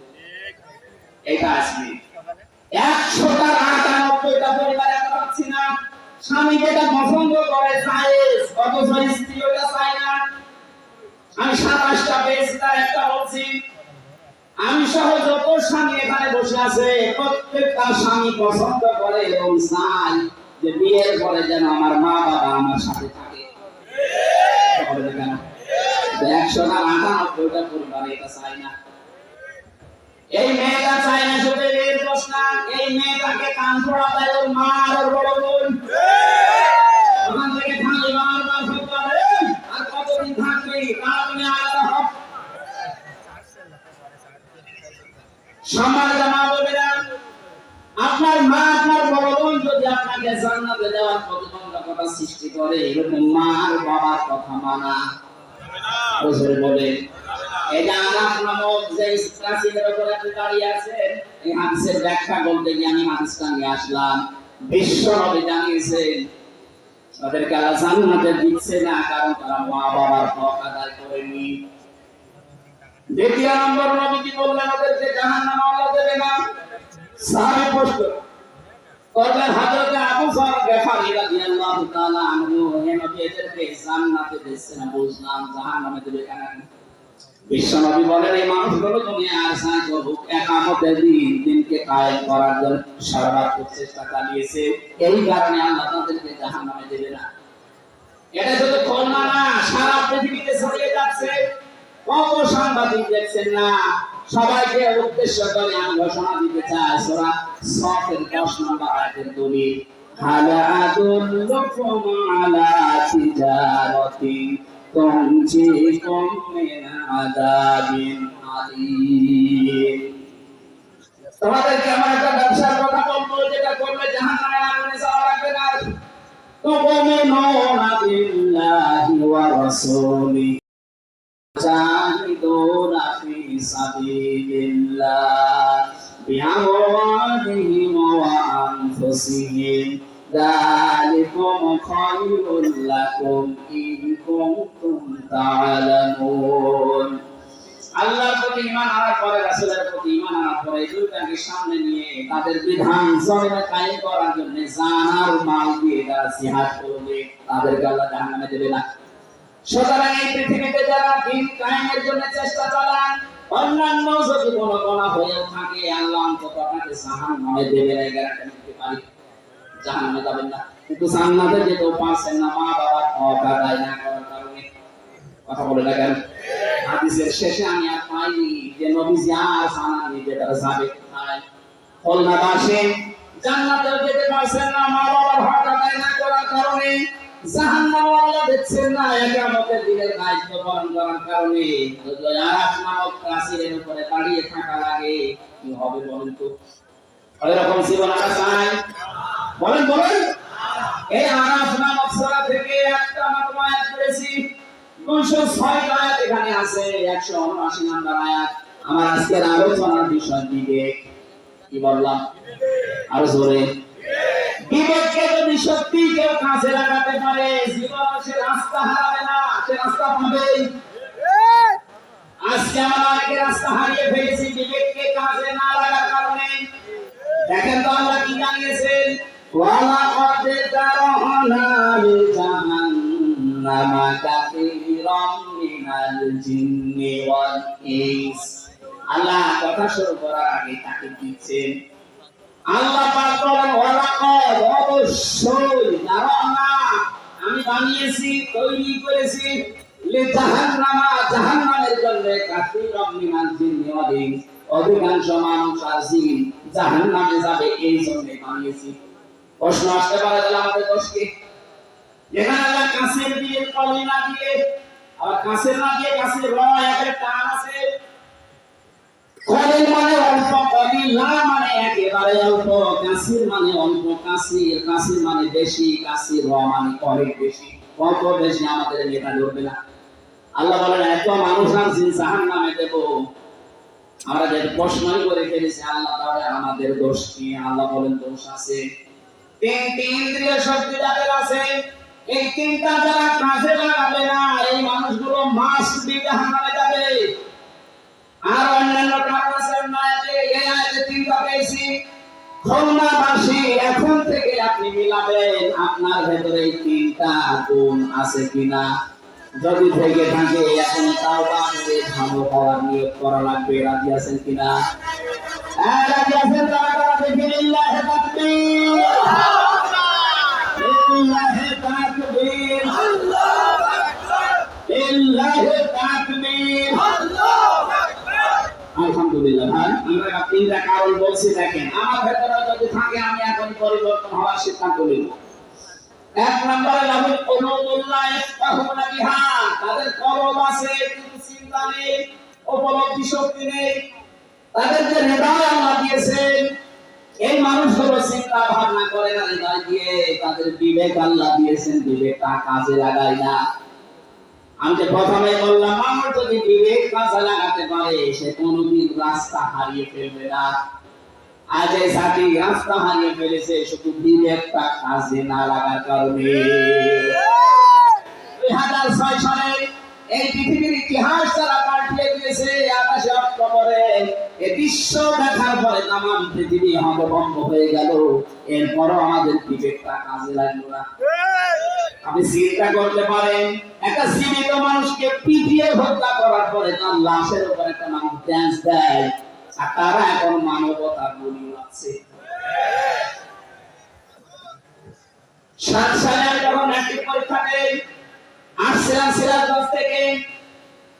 এটা আসবে 100টা 98টা পরিবারে আমরা পাচ্ছি না। স্বামী যেটা পছন্দ করে জায়েজ, অথচ স্ত্রী ওটা চায় না। আমি 27টা পেজ তার একটা বলছি, আমি সহ যত স্বামী এখানে বসে আছে প্রত্যেকটা স্বামী পছন্দ করে এবং চায় যে বিয়ের পরে যেন আমার মা বাবা আমার সাথে থাকে। 100টা 98টা পরিবার এটা চায় না। এই মেয়েটা চায় না শুধু এর দোষ না, এই মেয়েটাকে কান পড়া দেয় ওর মা আর ওর বড় বোন। ওখান থেকে খালি বারবার ফেলতে, আর কতদিন থাকবি, কারণে আলাদা হক। সম্মানিত মা বোনেরা, আপনার মা আপনার বড় বোন যদি আপনাকে জান্নাতে দেওয়ার প্রতিবন্ধকতা সৃষ্টি করে, এরকম মা আর বাবার কথা মানা বুঝে বলে। এটা আরাফ নামক যে প্রাচীরের উপর একটা দাঁড়িয়ে আছে, এই হাদিসের ব্যাখ্যা বলতে গিয়ে আমি হাদিসটা নিয়ে আসলাম। বিশ্ব নবী জানিয়েছেন তাদেরকে আল্লাহ জান্নাতে দিচ্ছে না কারণ তারা মা বাবার হক আদায় করেনি। 2 নম্বর, নবীজি বললেন ওদেরকে জাহান্নামে আল্লাহ দেবে না। সাহাবী প্রশ্ন করলেন হযরত আবু যর গফারী রাদিয়াল্লাহু তাআলা আনহু, হে নবী এদেরকে জান্নাতে দিচ্ছে না, বুঝলাম জাহান্নামে দেবে কেন? বিশ্বনবী বলেন এই মানুষগুলো দুনিয়ার আশায় করুক কিয়ামতের দিন দিনকে কায়েম করার জন্য সর্বাত্মক চেষ্টা চালিয়েছে, এই কারণে আল্লাহ তাদেরকে জাহান্নামে দেবে না। এটা শুধু খুলনা না, সারা পৃথিবীতে ছড়িয়ে যাচ্ছে। কত সাংবাদিক দেখছেন না, সবাইকে উদ্দেশ্য করে আমি ঘোষণা দিতে চাই। সূরা সফের 10 নম্বর আয়াতের দলিল, হালা আদুল্লুকুম আলা তিজারাতি তুনজিকুম মিন আযাবিন আলীম। তোমাদেরকে আমার একটা ব্যবসার কথা বলবো, যেটা করলে জাহান্নামে আগুনে যাওয়া লাগবে না। তুমিনুনা বিল্লাহি ওয়া রাসূলিহি জাহিদুনা ফি সাবিলিল্লাহ বিআমওয়ালিহিম ওয়া আনফুসিহিম যালিকুম খায়রুল লাকুম ইন কুনতুম তা'লামুন। আল্লাহর প্রতি ঈমান আনার পরে রাসূলের প্রতি ঈমান আনার পরে দুইটাকে সামনে নিয়ে তাদের বিধান জমিনে কায়েম করার জন্য জান আর মাল দিয়ে যারা জিহাদ করবে তাদেরকে আল্লাহ জাহান্নামে দেবে না। সুতরাং এই পৃথিবীতে যারা দিন কায়েমের জন্য চেষ্টা চালান, অন্যান্য যদি কোনো গুনাহ হয়ে থাকে আল্লাহ অন্তত আপনাকে জাহান্নামে দেবে না, গ্যারান্টি দিতে পারি। জাহান্নামে যাবেন না, কিন্তু জান্নাতে যেতেও পারছেন না মা বাবার হক আদায় না করার কারণে। কথা বলে না কেন? হাদিসের শেষে আমি আর পাইনি যে নবীজি আর জানান দিতে তারা যাবে কোথায়। খুলনাবাসী জান্নাতে যেতে পারছেন না মা বাবার হক আদায় না করার কারণে, জাহান্নামে আল্লাহ দেখছেন না কিয়ামতের দিনের দায়িত্ব পালন করার কারণে। যদি আরাফ নামক প্রাচীরের উপরে দাঁড়িয়ে থাকা লাগে কি হবে বলেন তো? এরকম জীবন আমরা চাই? বলেন বলেন। এই আরাফ নামক সূরা থেকে একটা মাত্র আয়াত পড়েছি, 206 আয়াত এখানে আছে, 179 নম্বর আয়াত। আমার আজকের আলোচনার বিষয় বিবেক। কি বললাম? আরো জোরে। বিবেককে যদি সত্যি কেউ কাজে লাগাতে পারে জীবনে সে রাস্তা হারাবে না, সে রাস্তা পাবে। আজকে আমরা অনেকে রাস্তা হারিয়ে ফেলেছি বিবেককে কাজে না লাগার কারণে। দেখেন তো আল্লাহ কি জানিয়েছেন, ওয়ালা কদ তারাহনা লিজাহান্নামা কাসীরাম মিনাল জিন্নি ওয়াল ইনস আল্লাহ কথা শুরু করার আগে তাকে দিচ্ছেন। আল্লাহ পাক বলেন ওয়ালাকাদ অবশ্যই জারানা আমি বানিয়েছি তৈরি করেছি লিজাহান্নামা জাহান্নামের জন্য কাসীরাম মিনাল জিন্নি ওয়াল ইনস অধিকাংশ মানুষ আর জিন জাহান্নামে যাবে এই জন্য বানিয়েছি। প্রশ্ন আসতে পারে তাহলে আমাদের দোষ কি? যেখানে আল্লাহ কাসির দিয়ে কলিমা দিয়ে আবার কাসির না দিয়ে কাসির র একটা টান আছে। কলিল মানে অল্প, কলিল না মানে একেবারে অল্প, কাসির মানে অল্প, কাসির কাসির মানে বেশি, কাসির র মানে অনেক বেশি। কত বেশি আমাদের মেধা ধরবে না। আল্লাহ বলেন এত মানুষ আর জিন জাহান্নামে দেব। আমরা যে প্রশ্নই করে ফেলেছি আল্লাহ তাআলা আমাদের দোষ কি? আল্লাহ বলেন দোষ আছে। তিনটি ইন্দ্রিয় শক্তি যাদের আছে এই তিনটা যারা কাজে লাগাবে না এই মানুষগুলো মাস্ট বি জাহান্নামে যাবে। আর অন্যান্য কারণ আছে না যে এই আয়াতে তিনটা পেয়েছি। খুলনাবাসী এখন থেকে আপনি মিলাবেন আপনার ভেতরে এই তিনটা গুণ আছে কিনা। যদি থেকে থাকে এখন তাওবা করে ভালো হওয়ার নিয়ত করা লাগবে। রাজি আছেন কিনা? রাজি আছেন? তারা দেখে লিল্লাহি তাকবীর, লিল্লাহি তাকবীর, আল্লাহু আকবার, লিল্লাহি তাকবীর, আল্লাহু আকবার। আলহামদুলিল্লাহ। ভাই আমরা তিনটা কারণ বলছি, দেখেন আমার ভেতরে যদি থাকে আমি এখন পরিবর্তন হওয়ার সিদ্ধান্ত নিব। এক নম্বরে লাহুল কুলুবুল্লাহ ইফকাহুনা বিহা, তাদের কলব আছে কিন্তু চিন্তা নেই, উপলব্ধি শক্তি নেই। তাদেরকে হৃদয় আল্লাহ দিয়েছেন, এই মানুষগুলো চিন্তা ভাবনা করে না হৃদয় দিয়ে। তাদের বিবেক আল্লাহ দিয়েছেন, বিবেকটা কাজে লাগায় না। আমি যে প্রথমে বললাম মানুষ যদি বিবেক কাজে লাগাতে পারে সে কোনোদিন রাস্তা হারিয়ে ফেলবে না। আজ এই জাতি রাস্তা হারিয়ে ফেলেছে শুধু বিবেকটা কাজে না লাগার কারণে। 2006 সালে এই পৃথিবীর ইতিহাস তারা পাল্টে দিয়েছে। 28 অক্টোবরে এই বিশ্ব দেখার পরে তামাম পৃথিবী হতভম্ব হয়ে গেল। এরপরও আমাদের বিবেকটা কাজে লাগলো না। আপনি চিন্তা করতে পারেন একটা জীবিত মানুষকে পিটিয়ে হত্যা করার পরে তার লাশের উপর একটা মানুষ ড্যান্স দেয় আর তারা এখন মানবতার বলি আছে। 7 সালে যখন ম্যাট্রিক পরীক্ষা দেই আসছিলাম সিরাজগঞ্জ থেকে,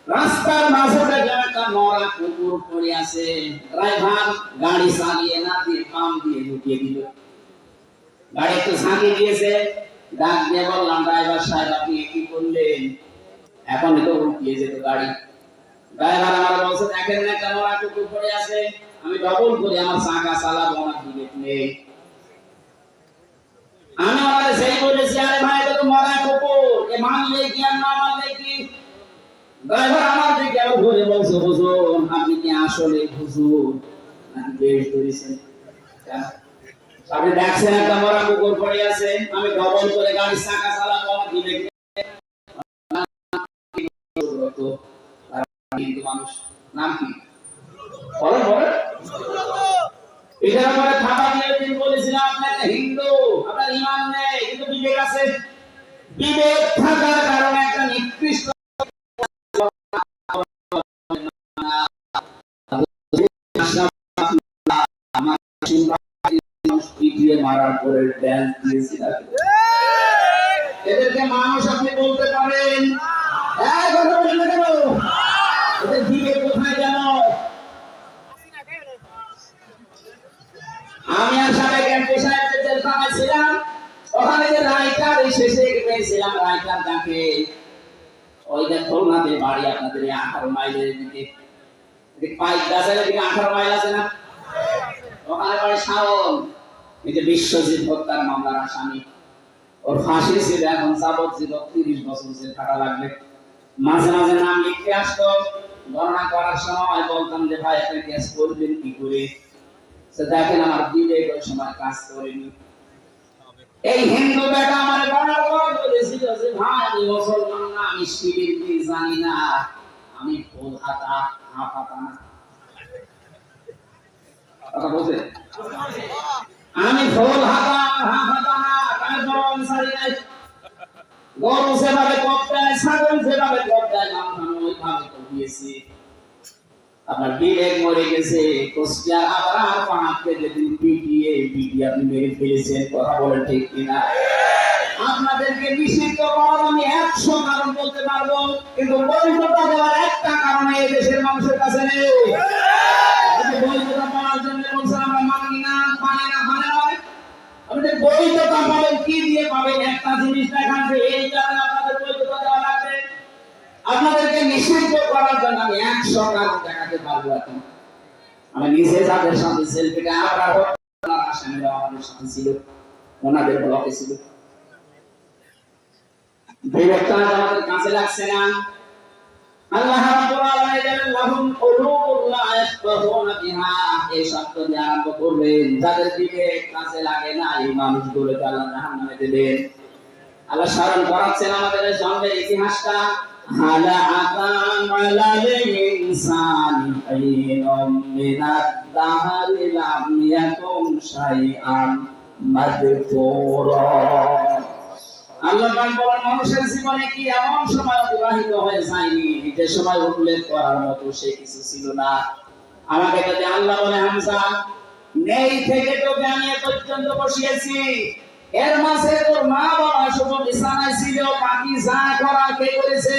রাস্তার মাঝে দেখলাম একটা মরা কুকুর পড়ে আছে। ড্রাইভার গাড়ি চালিয়ে না দিয়ে পাম দিয়ে ঢুকিয়ে দিল। গাড়ি একটু ঝাঁকি দিয়েছে, ডাক দিয়ে বললাম ড্রাইভার সাহেব আপনি কি করলেন? এখন তো উল্টিয়ে যেত গাড়ি। ড্রাইভার আমার বলছে দেখেন না একটা মরা কুকুর পড়ে আছে, আমি ডবল করে আমার চাকা চালাবো, আমার বিবেক নেই। আমি আমাদের সেই বলেছি আরে ভাই এটা তো মরা কুকুর, এ মানলে কি আর না মানলে কি? ড্রাইভার আমার দিকে ঘুরে বলছে হুজুর আপনি কি আসলে হুজুর নাকি বেশ ধরেছেন? আপনি দেখছেন একটা মরা কুকুর পড়ে আছে, আমি ডবল করে গাড়ির চাকা চালাবো, আমার বিবেক নেই। কিন্তু মানুষ নাম কি বলেন বলেন? এটার পরে খাতা দিয়ে দিন বলেছিলাম আপনাকে হিন্দু, আপনার ঈমান নেই কিন্তু বিবেক আছে। বিবেক থাকার কারণে একটা নিকৃষ্ট মারার পরে ড্যান্স দিয়েছিল। এদেরকে মানুষ আপনি বলতে পারেন কথা বলেন না কেন? এদের বিবেক কোথায় গেল? আমি আর সাবেক এমপি সাহেবের জেলখানায় ছিলাম, ওখানে যে রাইটার শেষে পেয়েছিলাম রাইটার যাকে ওই যে খুলনাতে বাড়ি আপনাদের 18 মাইলের দিকে পাইক গাছের দিকে 18 মাইল আছে না, ওখানে বাড়ি শাওন। এই যে বিশ্বজিৎ হত্যার মামলার আসামি, ওর ফাঁসি ছিল, এখন যাবজ্জীব 30 বছর জেল কাটা লাগবে। মাঝে মাঝে নাম লিখতে আসতো, গণনা করার সময় বলতাম যে ভাই আপনি কেস করবেন কি করে? দেখেন আমার বিবেক ওই সময় কাজ করেনি। এই হিন্দু বেটা আমার বারবার বলেছিল যে ভাই আমি মুসলমান না, আমি শিবির কি জানি না, আমি ফুল হাতা হাফ হাতা না। কথা বলছে আমি ফুল হাতা হাফ হাতা না, তারপর অনুসারী নাই। গরু সেভাবে করতে হয়, ছাগল সেভাবে করতে হয়, ওইভাবে তো দিয়েছি। আপনার বিবেক মরে গেছে, কোসিয়ার আবার পাহাড়কে যেদিন পিটিয়ে পিটিয়ে আপনি মেরে ফেলেছেন, কথা বলেন ঠিক কিনা? আপনাদেরকে নিষিদ্ধ করার আমি 100 কারণ বলতে পারবো, কিন্তু বৈধতা দেওয়ার একটা কারণ এই দেশের মানুষের কাছে নেই। বৈধতা পাওয়ার জন্য বলছেন আমরা মানি না, মানে না, মানে নয়। আপনাদের বৈধতা পাবেন কি দিয়ে পাবেন? একটা জিনিস দেখান যে এই কারণে আপনাদের বৈধতা দেওয়া লাগবে। আপনাদেরকে নিষিদ্ধ করার জন্য আমি 100 কারণ দেখাতে পারবো। এখন আমি নিজে যাদের সাথে সেলফিটা আমরা আসামিরা আমাদের সাথে ছিল, ওনাদের ব্লকে ছিল, বিবেকটা আমাদের কাছে লাগছে না। আল্লাহ রাব্বুল আলামিন বলেন লাহুম কুলুবুন লা ইয়াফকাহুনা বিহা, এই শব্দ দিয়ে আরম্ভ করবেন যাদের বিবেক কাছে লাগে না, এই মানুষগুলোকে আল্লাহ জাহান্নামে দেবেন। আল্লাহ স্মরণ করাচ্ছেন আমাদের জন্মের ইতিহাসটা। হালা আতাম আলাল ইনসানি হাইনুম মিনাদ দাহরি লাম ইয়াকুন শাইআন মাযকুরা। আল্লাহ পাক বলেন মানুষের জীবনে কি এমন সময় অতিবাহিত হয়ে যায়নি যে সময় উল্লেখ করার মতো সে কিছু ছিল না। আমাকে যদি আল্লাহ বলে হামজা নেই থেকে তোকে আমি এ পর্যন্ত বসিয়েছি, এর মাঝে তোর মা বাবা শুধু বিছানায় ছিল, বাকি যা করা কে করেছে?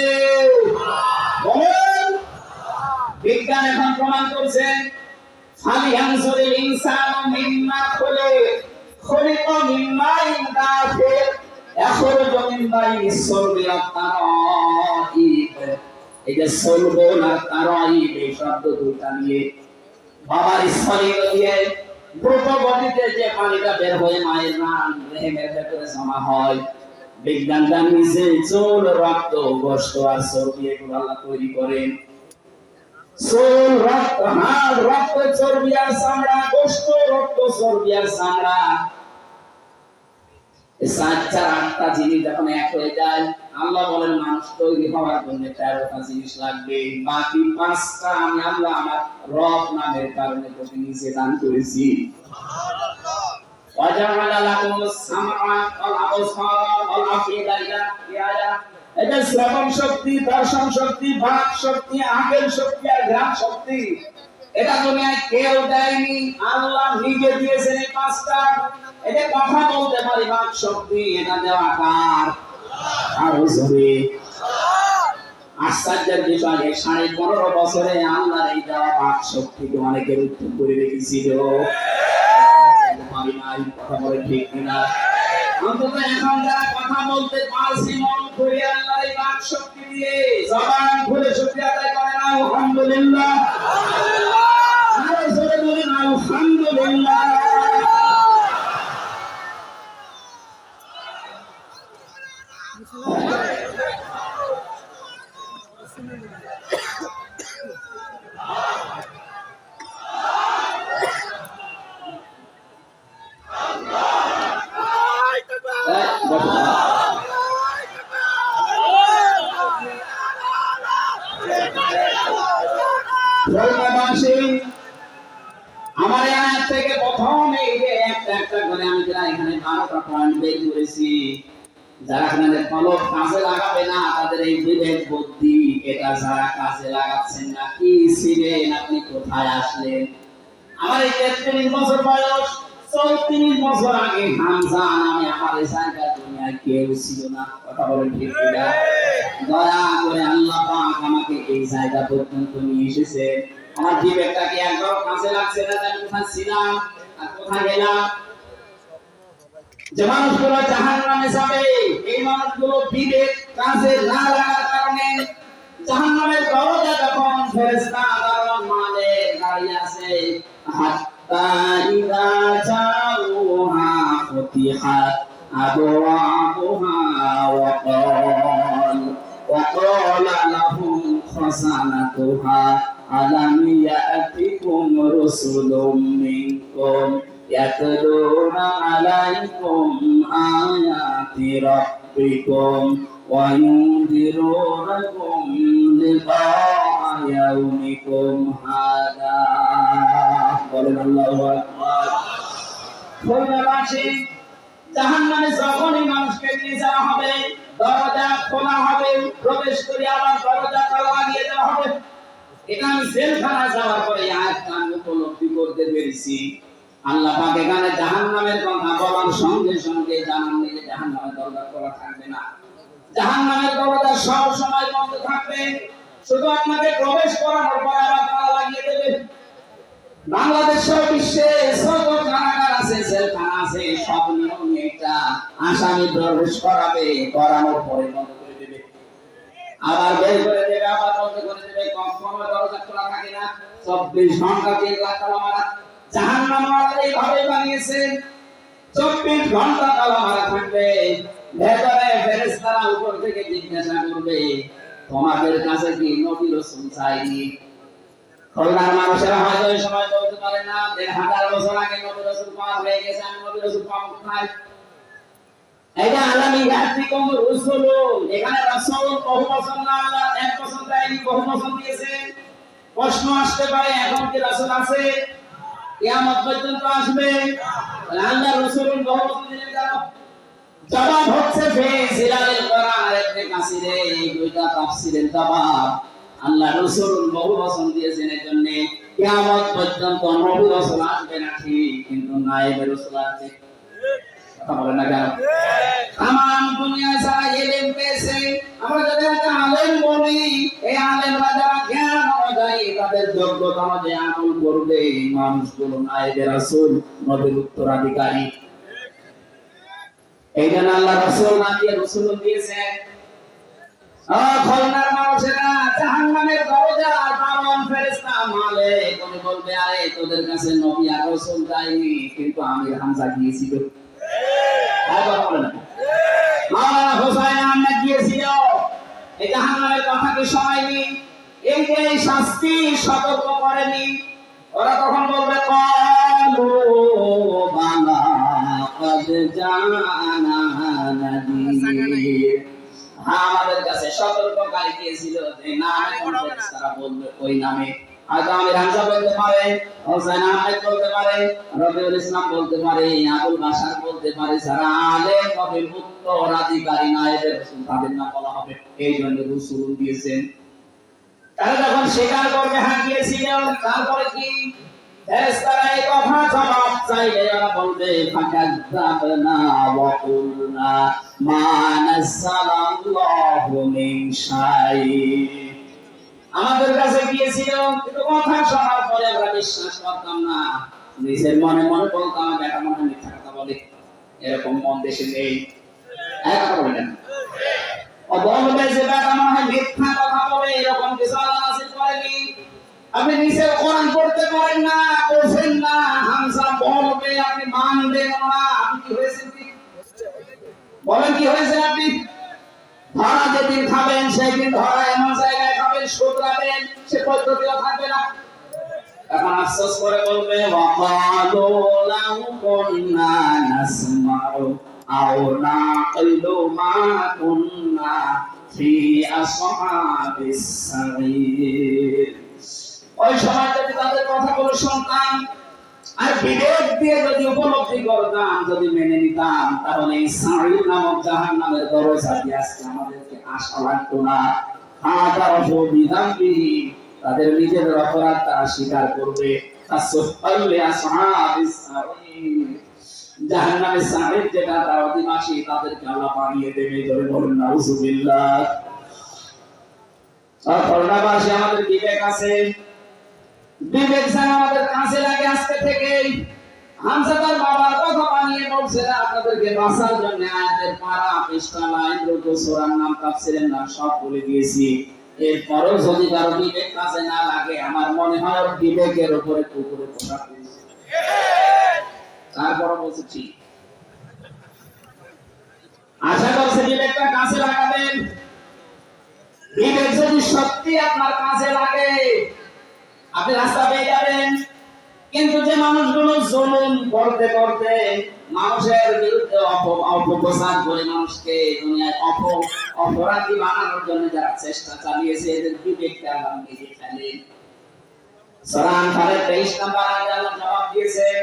বলেন। বিজ্ঞান এখন প্রমাণ করছে ফালিয়ানজুরিল ইনসানু মিম্মা খুলিকা মিন মাইন দাফির ইয়াখরুজু মিন বাইনিস সুলবি ওয়াত তারাইব। এই যে সুলব আর তারাইব এই শব্দ দুটো নিয়ে বাবার স্থলিত দিয়ে দ্রুত গতিতে যে পানিটা বের হয়ে মায়ের নাম রেহেমের ভেতরে জমা হয়, বিজ্ঞানটা নিজে চুল, রক্ত, গোশত আর চর্বি এগুলো আল্লাহ তৈরি করেন। চুল, রক্ত, হাড়, রক্ত, চর্বি আর চামড়া, গোশত, রক্ত, চর্বি আর চামড়া, এই 4-8টা জিনিস যখন এক হয়ে যায়, আল্লাহ বলেন মানুষ তৈরি হওয়ার জন্য 13টা জিনিস লাগবে। বাকি 5টা আমি আল্লাহ আমার রব নামের কারণে তোকে নিচে দান করেছি। ওয়াজআলা লাকুমুস সামআ ওয়াল আবসারা ওয়াল আফিদা। এটা শ্রবণ শক্তি, দর্শন শক্তি, বাক শক্তি, আকল শক্তি আর ঘ্রাণ শক্তি। এটা দুনিয়ায় কেউ দেয়নি, আল্লাহ নিজে দিয়েছেন এই 5টা। এটা কথা বলতে পারি বাক শক্তি, এটা দেওয়া কার? আরো জোরে। আশ্চর্যের বিষয় 15.5 বছরে আল্লাহর এই দেওয়া বাক শক্তিকে অনেকের উত্তম করে রেখেছিল। কথা বলে ঠিক কিনা? অন্তত এখন যারা কথা বলতে পারছি মন খুলে আল্লাহর এই বাক শক্তি দিয়ে জবান খুলে শুকরিয়া আদায় করেন আলহামদুলিল্লাহ। আরো জোরে বলেন আলহামদুলিল্লাহ। আমার আয়াত থেকে প্রথম এই যে একটা করে আমি যারা এখানে 12টা পয়েন্ট বের করেছি, যারা এখানে কলব কাজে লাগাবে না তাদের এই বিবেক বুদ্ধি এটা যারা কাজে লাগাচ্ছেন না, কি ছিলেন আপনি, কোথায় আসলেন? আমার এই 33 বছর বয়স, 34 বছর আগে হামজা নামে আমার এই জায়গায় দুনিয়ায় কেউ ছিল না। কথা বলেন ঠিক কিনা? দয়া করে আল্লাহ পাক আমাকে এই জায়গা পর্যন্ত নিয়ে এসেছে। আমার বিবেকটা কি একবার কাজে লাগছে না? আমি কোথায় ছিলাম আর কোথায় গেলাম? যে মানুষগুলো জাহান্নামে যাবে, এই মানুষগুলো বিবেক কাজে না লাগার কারণে জাহান্নামের দরজা যখন ফেরেশতা দারোয়ান মালিক দাঁড়িয়ে আছে, হাত্তা ইযা জাউহা ফুতিহাত আবওয়াবুহা ওয়া ক্বালা লাহুম খাযানাতুহা আলাম ইয়াতিকুম রাসূলুম মিনকুম ইয়াতলুনা আলাইকুম আয়াতি রাব্বিকুম ওয়া ইউনযিরুনাকুম লিকাআ ইয়াউমিকুম হাদা। বলেন আল্লাহু আকবার। খুলনাবাসী জাহান্নামে যখনই মানুষকে নিয়ে যাওয়া হবে, দরজা খোলা হবে, প্রবেশ করে আবার দরজা তালা লাগিয়ে দেওয়া হবে। এটা আমি জেলখানায় যাওয়ার পরে আয়াতটা আমি উপলব্ধি করতে পেরেছি। আল্লাহ পাক এখানে জাহান্নামের কথা বলার সঙ্গে সঙ্গে জানান যে জাহান্নামের দরজা খোলা থাকবে না, জাহান্নামের দরজা সব সময় বন্ধ থাকবে, শুধু আপনাকে প্রবেশ করানোর পর আবার তালা লাগিয়ে দেবে। বাংলাদেশের বিশ্বে যত কারাগার আছে, জেলখানা আছে, সব নিয়ম এটা, আসামি প্রবেশ করাবে, করানোর পরে বন্ধ করে দেবে, আবার বের করে দেবে, আবার বন্ধ করে দেবে। কখনো দরজা খোলা থাকে না, 24 ঘন্টা তালা মারা। জাহান্নাম আল্লাহ এইভাবে বানিয়েছে, 24 ঘন্টা তালা মারা থাকবে। ভেতরে ফেরেশতারা উপর থেকে জিজ্ঞাসা করবে, তোমাদের কাছে কি নবী রাসূল চাইনি? খুলনার মানুষেরা হয়তো এই সময় বলতে পারে না, 1500 বছর আগে নবী রাসূল পাওয়া হয়ে গেছে, আমি নবী রাসূল পাবো কোথায়? এটা আলামি ইয়াতিকুম রাসূলুন, এখানে রাসূল বহু বছর না, আল্লাহ এক বছর দেয়নি, বহু বছর দিয়েছে। প্রশ্ন আসতে পারে, এখন কি রাসূল আছে? কিয়ামত পর্যন্ত আসবে? আল্লাহ রাসূল বহু বছর দিলেন কেন? জবাব হচ্ছে ফি জিলালিল কোরআন, ইবনে কাসিরে এই দুইটা তাফসীরের জবাব। আল্লাহ রাসূল বহু বছর দিয়েছেন এর জন্য কিয়ামত পর্যন্ত নবী রাসূল আসবে না ঠিক, কিন্তু নায়েবে রাসূল আছে। কথা বলেন না কেন? তামাম দুনিয়ায় যারা ইলম পেয়েছে, আমরা যাদের আলেম বলি, এই আলেমরা যারা জ্ঞান অনুযায়ী তাদের যোগ্যতা অনুযায়ী আমল করবে, মানুষগুলো নায়েবে রাসূল, নবীর উত্তরাধিকারী। এই জন্য আল্লাহ রাসূল না দিয়ে রাসূল দিয়েছেন। খুলনার মানুষেরা জাহান্নামের দরজা দারোয়ান ফেরেশতা মালিক উনি বলবে, আরে তোদের কাছে নবী আর রাসূল যায়নি, কিন্তু আমির হামজা গিয়েছিল। আবার বলেন মাওলানা হোসেন আহমেদ গিয়েছিল। এই জাহান্নামের কথা কি শোনায়নি? এই যে শাস্তি সতর্ক করেনি, ওরা তখন বলবে ক্বালু বালা ক্বাদ জানা নাযীর, আমাদের কাছে সতর্ককারী দিয়েছিল যে নামে তারা বলবে ওই নামে। হয়তো আমির হামজা বলতে পারে, হোসেন আহমেদ বলতে পারে, রবিউল ইসলাম বলতে পারে, আবুল বাশার বলতে পারে, যারা আলেম নবীর উত্তরাধিকারী নায়েবে রাসূল তাদের নাম বলা হবে। এই জন্য রাসূল দিয়েছেন। তারা যখন স্বীকার করবে হ্যাঁ দিয়েছিল, তারপরে কি ফেরেশতারা এই কথা জবাব চাইলে ওরা বলবে ফাকাযাবনা ওয়া কুলনা মা নাযালাল্লাহু মিন শাই, আমাদের কাছে গিয়েছিল কিন্তু কথা শোনার পরে আমরা বিশ্বাস করতাম না, নিজের মনে মনে বলতাম এটা মনে হয় মিথ্যা কথা বলে। এরকম মন দেশে নেই, কথা বলেন ও বলবে যে এটা মনে হয় মিথ্যা কথা বলে, এরকম কিছু আল্লাহ নাযিল করেনি। আপনি নিচে কোরআন পড়তে পারেন না, পড়ছেন না, হামজা বলবে আপনি মানবেন না, আপনি কি হয়েছেন? কি বলেন কি হয়েছে? আপনি ধরা যেদিন খাবেন সেদিন ধরা এমন জায়গায় খাবেন, শুধরাবেন, সে পদ্ধতিও থাকবে না। এখন আফসোস করে বলবে ওয়াকালু লাউ কুননা নাসমাউ আও নাকিলু মা কুননা ফি আসহাবিস সাঈর। ওই সময় যদি তাদের কথাগুলো শুনতাম আর বিবেক দিয়ে যদি উপলব্ধি করতাম, যদি মেনে নিতাম, তাহলে এই সাঈর নামক জাহান্নামের দরজা দিয়ে আজকে আমাদেরকে আশা লাগতো না। তাদের নিজের অপরাধ তারা স্বীকার করবে। জাহান্নামের সাঈর যেটা তার অধিবাসী, তাদেরকে আল্লাহ বানিয়ে দেবে। ধরে বলুন নাউযুবিল্লাহ। খুলনাবাসী আমাদের বিবেক আছে, বিবেক যেন আমাদের কাছে লাগে আজকে থেকেই। হামজা তার বাবার কথা বানিয়ে বলছে আপনাদেরকে বাঁচার জন্য আয়াতের পারা, পৃষ্ঠা, লাইন, রুকু, সূরার নাম, তাফসীরের নাম সব বলে দিয়েছি। এরপরও যদি কারো বিবেক কাছে না লাগে, আমার মনে হয় ওর বিবেকের উপরে কুকুরে পোশাক দিয়েছে। তারপরও বলছি ঠিক, আশা করছি বিবেকটা কাছে লাগাবেন। বিবেক যদি সত্যি আপনার কাছে লাগে, আপনি রাস্তা পেয়ে যাবেন। কিন্তু যে মানুষগুলো জুলুম করতে করতে মানুষের বিরুদ্ধে অপপ্রচার করে মানুষকে দুনিয়ায় অপরাধী বানানোর জন্য যারা চেষ্টা চালিয়েছে, এদের বিবেককে আল্লাহ নিজে ফেলেন। সূরা আনফালের 23 নম্বর আয়াতে আল্লাহ জবাব দিয়েছেন,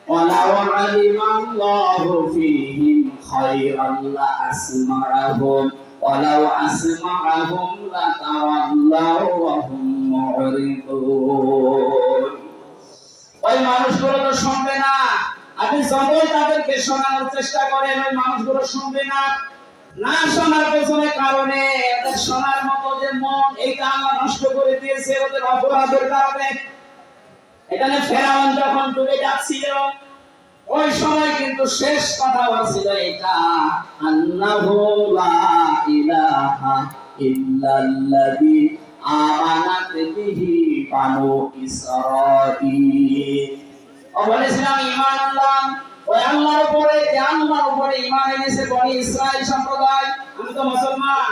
ওয়ালাউ আলিমাল্লাহু ফীহিম খায়রান লা আসমা'আহুম ওয়ালাউ আসমা'আহুম লাতাওয়াল্লাউ ওয়া হুম মু'রিদুন। ওই মানুষগুলো তো শুনবে না। আপনি যতই তাদেরকে শোনানোর চেষ্টা করেন, ওই মানুষগুলো শুনবে না। না শোনার পেছনে কারণে, ওদের শোনার মতো যে মন, এইটা আল্লাহ নষ্ট করে দিয়েছে ওদের অপরাধের কারণে। এখানে ফেরাউন যখন ডুবে যাচ্ছিল, ওই সময় কিন্তু শেষ কথা বলছিল এটা, আন্নাহু লা ইলাহা ইল্লাল্লাযী আমানাত বিহি বানু ইসরাঈল। ও বলেছিলাম ঈমান আনলাম ওই আল্লাহর উপরে, যে আল্লাহর উপরে ঈমান এনেছে বনি ইসরাঈল সম্প্রদায়। আমি তো মুসলমান।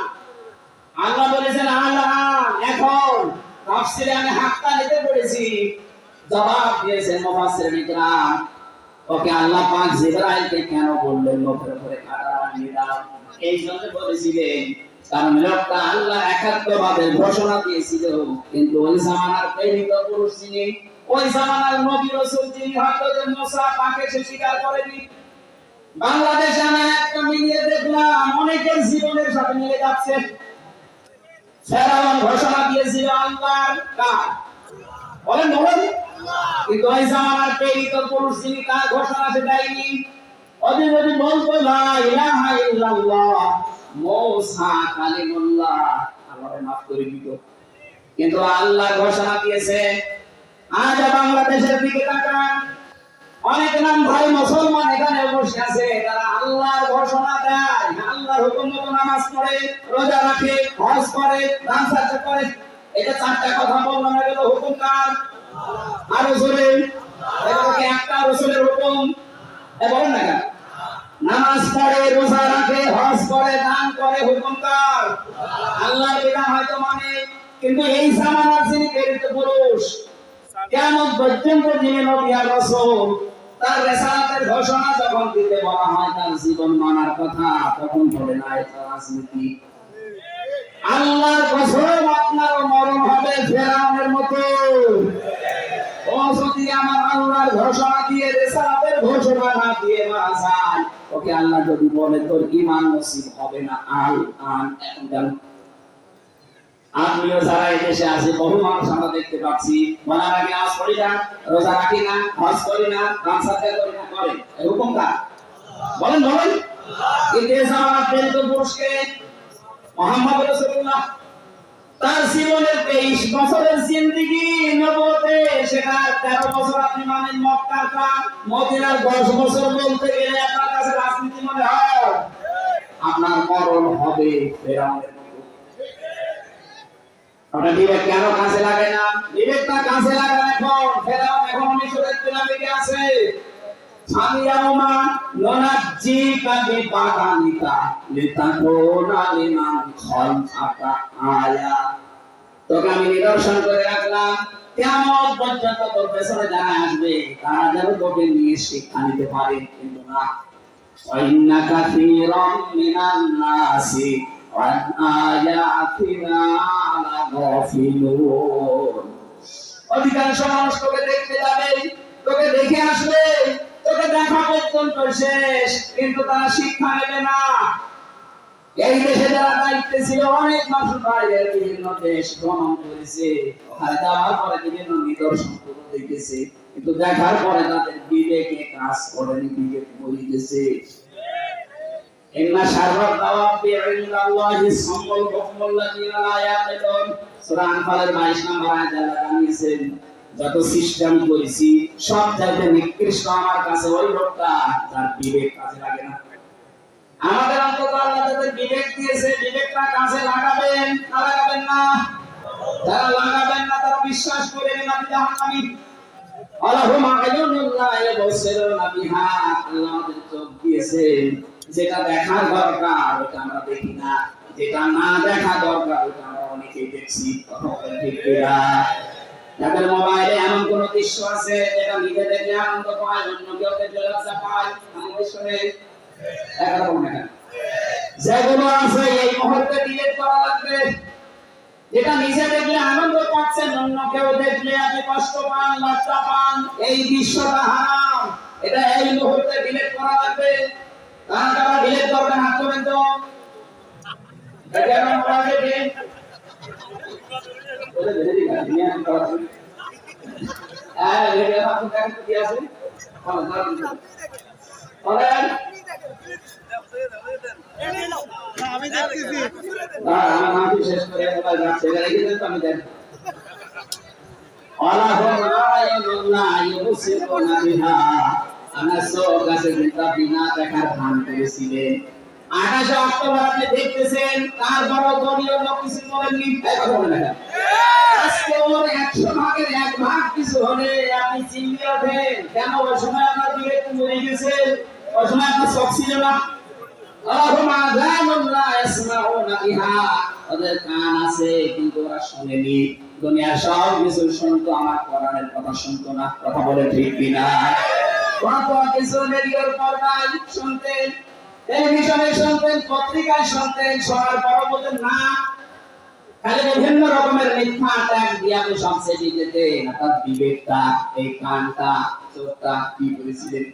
আল্লাহ বলেছেন আল্লাহ, এখন তাফসীরে আমি হাক্কা নিতে পড়েছি। জবাব দিয়েছেন মুফাসসিরিন ইকরাম, ওকে আল্লাহ পাক জিবরাইলকে কেন বললেন মুখের উপরে কাঁটা লাগিয়ে দাও? এই জন্য বলেছিলেন কারণ লোকটা আল্লাহ একাত্মবাদের ঘোষণা দিয়েছিল, কিন্তু ওই জামানার প্রেরিত পুরুষ যিনি, ওই জামানার নবী রাসূল যিনি, হযরত মুসা, তাকে সে স্বীকার করেনি। বাংলাদেশে আমি একটা মিলিয়ে দেখলাম অনেকের জীবনের সাথে মিলে যাচ্ছে। ফেরাউন ঘোষণা দিয়েছিল আল্লাহর কাজ, বলেন বলেন, কিন্তু ওই জামানার প্রেরিত পুরুষ যিনি, তার ঘোষণা সে দেয়নি। ওদের যদি বলতো লা ইলাহা ইল্লাল্লাহ মুসা কালিমুল্লাহ, আল্লাহকে মাফ করে দিত। কিন্তু আল্লাহ ঘোষণা দিয়েছে। আজ বাংলাদেশের দিকে তাকান, অনেক নাম ভাই মুসলমান এখানে বসে আছে, তারা আল্লাহর ঘোষণা দেয়, আল্লাহর হুকুম মতো নামাজ পড়ে, রোজা রাখে, হজ করে, দান সাদকা করে। এটা চারটা কথা বললাম, এগুলো হুকুম কার? আর রাসূলের। এগুলোকে একটা রাসূলের হুকুম। বলেন না কেন? নামাজ পড়ে, রোজা রাখে, হজ করে, দান করে, হুকুম কার? আল্লাহর বিধান হয়তো মানে, কিন্তু এই জামানার যিনি প্রেরিত পুরুষ, কিয়ামত পর্যন্ত যিনি নবী আর রাসূল, তার রিসালাতের ঘোষণা যখন দিতে বলা হয়, তার জীবন মানার কথা, তখন বলে না এটা রাজনীতি। আল্লাহর কসম, আপনার মরণ হবে ফেরাউনের মতো। ও যদি আমার আল্লাহর ঘোষণা দিয়ে, রিসালাতের ঘোষণা না দিয়ে মারা যায়, ওকে আল্লাহ যদি বলে তোর ঈমান নসিব হবে না, আন এখন কেন? আপনিও যারা এই দেশে আছে, বহু মানুষ আমরা দেখতে পাচ্ছি, বলার আগে আওয়াজ করি না, রোজা রাখি না, হজ করি না, দান সাদকা করি না, করে এরকম কাজ। বলেন বলেন, কিন্তু এই জামানার প্রেরিত পুরুষকে মুহাম্মদ রাসূলুল্লাহ, তার জীবনের 23 বছরের জিন্দেগি নবুয়তে, সেটা 13 বছর আপনি মানেন মক্কার কা, মদিনার 10 বছর বলতে গেলে আপনার কাছে রাজনীতি মনে হয়। আপনার মরণ হবে ফেরাউনের মতো। আপনার বিবেক কেন কাজে লাগে না? বিবেকটা কাজে লাগে এখন। ফেরাউন এখন মিশরের পিরামিডে আছে। সামিয়াউমা লনাজ্জিকা বিবাদানিকা লিতাকুনা লিমান খালফাকা আয়া। তোকে আমি নিদর্শন করে রাখলাম, কিয়ামত পর্যন্ত তোর পেছনে যারা আসবে তারা যেন তোকে নিয়ে শিক্ষা নিতে পারে, কিন্তু না। ওয়াইন্না কাসীরাম মিনান নাসি ওয়ান আয়াতিনা লাগাফিলুন। অধিকাংশ মানুষ তোকে দেখতে যাবে, তোকে দেখে আসবে, তোকে দেখা পর্যন্ত শেষ, কিন্তু তারা শিক্ষা নেবে না। এই দেশে যারা দায়িত্বে ছিল, অনেক মানুষ বাইরের বিভিন্ন দেশ ভ্রমণ করেছে, ওখানে যাওয়ার পরে বিভিন্ন নিদর্শন দেখেছে, কিন্তু দেখার পরে তাদের বিবেকে কাজ করেনি, বিবেক মরে গেছে। ইন্না শাররাদ দাওয়াবি ইনদাল্লাহি সাম্মুল বুকমুল্লাযিনা লা ইয়াকিলুন। সূরা আনফালের 22 নম্বর আয়াতে আল্লাহ জানিয়েছেন, যত সিস্টেম করেছি সব চাইতে নিকৃষ্ট আমার কাছে ওই লোকটা যার বিবেক কাজে লাগে না। আমাদের অন্তত আল্লাহ তাদের বিবেক দিয়েছে, বিবেকটা কাজে লাগাবেন না লাগাবেন না? যারা লাগাবেন না তারা বিশ্বাস করে নেবেন জাহান্নামী। আল্লাহুম্মা আইয়ুনুল্লাহ ইয়াবসিরুনা বিহা। আল্লাহ আমাদের চোখ দিয়েছেন, যেটা দেখার দরকার ওটা আমরা দেখি না, যেটা না দেখা দরকার ওটা আমরা অনেকেই দেখছি। কথা বলেন ঠিক কিনা? তাদের মোবাইলে এমন কোন দৃশ্য আছে যেটা নিজে দেখলে আনন্দ পায়, অন্য কেউ দেখলে লজ্জা পায়, এমন দৃশ্য নেই? একরকম না। যেগুলো আছে এই মুহূর্তে ডিলিট করা লাগবে। যেটা নিজে দেখলে আনন্দ পাচ্ছেন, অন্য কেউ দেখলে আপনি কষ্ট পান, লজ্জা পান, এই দৃশ্যটা হারাম, এটা এই মুহূর্তে ডিলিট করা লাগবে। কারা ডিলিট করবেন হাত তুলেন তো। এটা আমরা মোবাইলে বলে বেরিয়ে গেল নিয়ে আমি করা রেডি আপনি দেখেন কি আছে আমি দেখতেছি আমার মাটি শেষ করে একবার যাচ্ছে রেখে দেন তো আমি দেন আল্লাহুম লা ইউসিরুনা বিহা আনাসো গাছে জিন্দা বিনা দেখার ভান করেছিলেন 28 অক্টোবর আপনি দেখতেছেন তার বড় দলীয় লোক কিছু বলেননি তাই কথা বলেন না আজকে ওর 100 ভাগের 1 ভাগ কিছু হলে আপনি চিন্তা ওঠেন কেন ওই সময় আপনার বিবেক মরে গেছে ওই সময় আপনার চোখ ছিল না আল্লাহুম আযানুন লা ইয়াসমাউনা বিহা ওদের কান আছে কিন্তু ওরা শুনেনি দুনিয়ার সব কিছু শুনতো আমার কোরআনের কথা শুনতো না কথা বলে ঠিক কিনা কত কিছু রেডিওর পর্দায় শুনতেন টেলিভিশনে শুনতেন পত্রিকায় শুনতেন শোনার পর বলতেন না খালি বিভিন্ন রকমের মিথ্যা ট্যাগ দিয়া তো সব ছেড়ে দিতেন তার বিবেকটা এই কানটা চোখটা কি করেছিলেন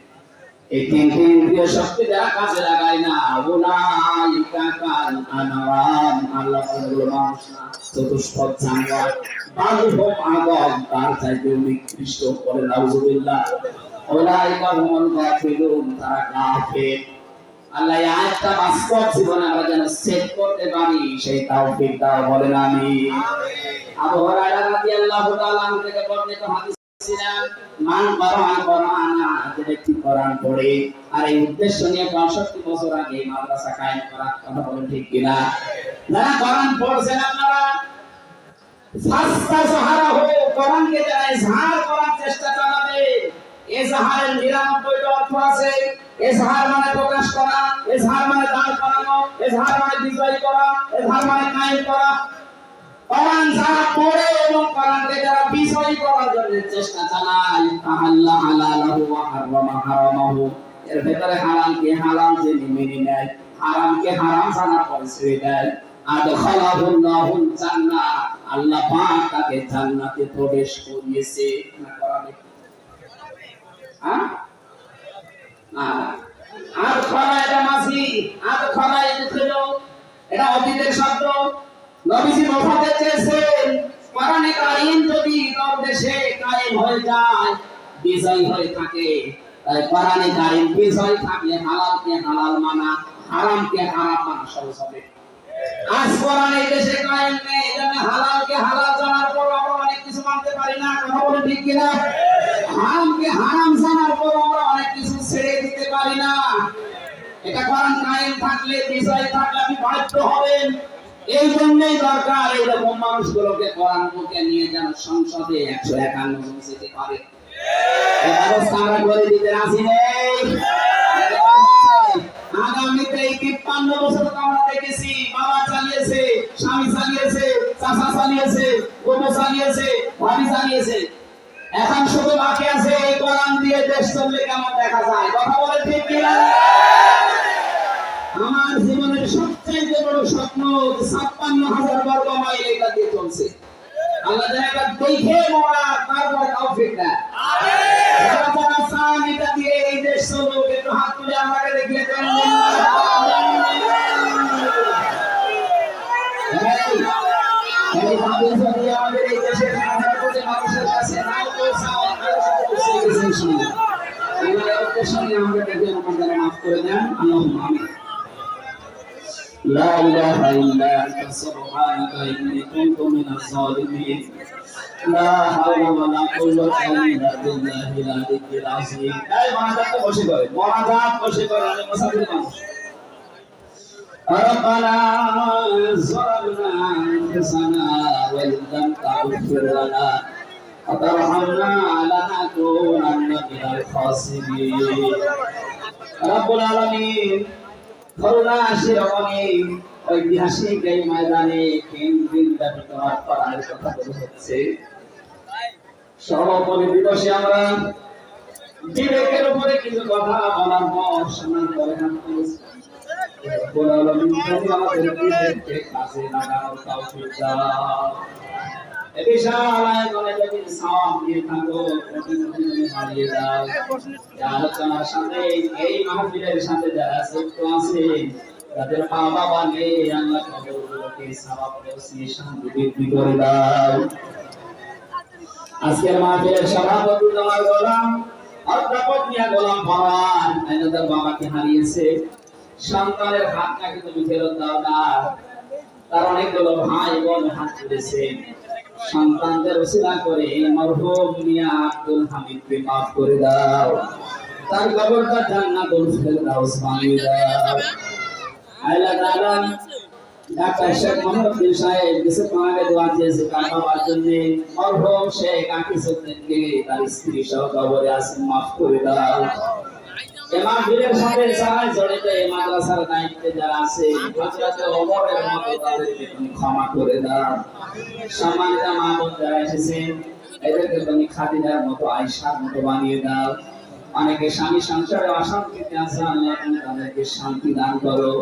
এই তিনটি ইন্দ্রিয় শক্তি যারা কাজে লাগায় না উলাইকা কাল আনওয়াম আল্লাহ বলে মানুষ না চতুষ্পদ জানোয়ার বালুহম আদম তার চাইতে নিকৃষ্ট করে নাউজুবিল্লাহ উলাইকা হুমুল গাফিলুন তারা গাফিল আল্লাহ এই আয়াতটা বাস্তব জীবনে আমরা যেন সেট করতে পারি সেই তৌফিক দাও বলেন আমিন আবু হুরায়রা রাদিয়াল্লাহু তাআলা থেকে বর্ণিত হাদিস মান কোরআনা যে ব্যক্তি কোরআন পড়ে আর এই উদ্দেশ্য নিয়ে 65 বছর আগে মাদ্রাসা কায়েম করা কথা বলেন ঠিক কিনা যারা কোরআন পড়ছেন আপনারা ফাস্তা সাহারা হয়ে কোরআনকে যারা ইজহার করার চেষ্টা চালাবে ইজহারের 99 টা অর্থ আছে ইজহার মানে প্রকাশ করা ইজহার মানে দাঁড় করানো ইজহার মানে বিজয় করা ইজহার মানে কায়েম করা কোরআন যারা পড়ে এবং কোরআনকে যারা বিজয় করার জন্য চেষ্টা চালায় তাআল্লা হালালাহু ওয়া হারামা হারামাহু এর ভিতরে হালালকে হালাল যে মেনে নেয় হারামকে হারাম জানা করে ছেড়ে দেয় আদখালাহুল্লাহুল জান্নাহ আল্লাহ পাক তাকে জান্নাতে প্রবেশ করিয়েছে না করাবে হ্যাঁ না আদখালা এটা মাসি আদখালা এটা ছিল এটা অতীতের শব্দ নবীজি বোঝাতে চেয়েছেন কোরআনে কারীম যদি তোর দেশে কায়েম হয়ে যায় বিজয় হয়ে থাকে তাই কোরআনে কারীম বিজয় থাকলে হালালকে হালাল মানা হারামকে হারাম মানা সহজ হবে আজ কোরআনে দেশে কায়েম নেই এজন্য হালালকে হালাল জানার পর আমরা অনেক কিছু মানতে পারি না কথা বলে ঠিক কিনা হারামকে হারাম জানার পর আমরা অনেক কিছু ছেড়ে দিতে পারি না এটা কোরআন কায়েম থাকলে বিজয় থাকলে আপনি বাধ্য হবেন এই জন্যই দরকার এরকম মানুষগুলোকে কোরআন বুকে নিয়ে যেন সংসদে 151 জন যেতে পারে এই ব্যবস্থা আমরা করে দিতে রাজি নেই আগামীতে এই 53 বছর আমরা দেখেছি বাবা চালিয়েছে স্বামী চালিয়েছে চাচা চালিয়েছে বউ চালিয়েছে ভাবি চালিয়েছে এখন শুধু বাকি আছে এই কোরআন দিয়ে দেশ চললে কেমন দেখা যায় কথা বলে ঠিক কিনা আমার জীবনের সবচেয়ে বড় স্বপ্ন 56,000 বর্গ মাইল এটা দিয়ে চলছে আল্লাহ জায়গা দেখে মোরা তারপর তৌফিক দেয় আমিন যারা চান এটা দিয়ে এই দেশ চলুক একটু হাত তুলে আমাকে দেখলে দেন এই ভাবে যদি আমাদের এই দেশের 1,000 কোটি মানুষের কাছে নাও পৌঁছাও আল্লাহ উদ্দেশ্য নিয়ে আমাকে দেখে আমাদের মাফ করে দেন আল্লাহুম্মা আমিন لا إله إلا أنت سبحانك إني كنت من الظالمين لا حول ولا قوة إلا بالله العلي العظيم এই মানাজাত বসে করে মানাজাত বসে করে আমি মুসাফির মানুষ ربنا ظلمنا أنفسنا وإن لم تغفر لنا وترحمنا لنكونن من الخاسرين رب العالمين করুণা শিরোমণি ঐতিহাসিক এই ময়দানে কেন্দ্রিক ব্যাপী তোমার কোরআনের কথা বলা হচ্ছে সর্বোপরি দিবসে আমরা বিবেকের উপরে কিছু কথা বলার পর শোনার পরে আমাদের বিবেককে কাজে লাগানোর তৌফিক দাও বিশাল আয়োজনে যদি সওয়াব দিয়ে থাকো প্রতিদিন হারিয়ে দাও আলোচনার সাথে এই মাহফিলের সাথে যারা যুক্ত আছে তাদের মা বাবা নেই আল্লাহ কবরগুলোকে তাদেরকে সওয়াব পৌঁছিয়ে শান্তি বৃদ্ধি করে দাও। আজকের মাহফিলের সভাপতি আমার গোলাম অধ্যাপক মিয়া গোলাম পরোয়ার তার বাবাকে হারিয়েছে। সন্তানের হাত নাকি তুমি ফেরত দাও না। তার অনেকগুলো ভাই বোন হাত তুলেছে। সন্তানদের ওসিলা করে মরহুম মিয়া আব্দুল হামিদকে মাফ করে দাও। তার কবরটা জান্নাতুল ফেরদাউস বানিয়ে দাও। আল্লাহ তাআলা ডাক্তার শেখ মোহাম্মদ বিন সাহেব কিছু আগে দোয়া চেয়েছে তার বাবার জন্য। মরহুম শেখ আকিস উদ্দিনকে তার স্ত্রী সহ কবরে আসেন মাফ করে দাও। এই মাহফিলের সাথে যারা জড়িত এই মাদ্রাসার দায়িত্বে যারা আছে হযরত ওমরের মতো তাদেরকে তুমি ক্ষমা করে দাও। সম্মানিত মা বোন যারা এসেছেন এদেরকে তুমি খাদিজার মতো আয়েশার মতো বানিয়ে দাও। অনেকে স্বামী সংসারে অশান্তিতে আছে, আল্লাহ তুমি তাদেরকে শান্তি দান করো।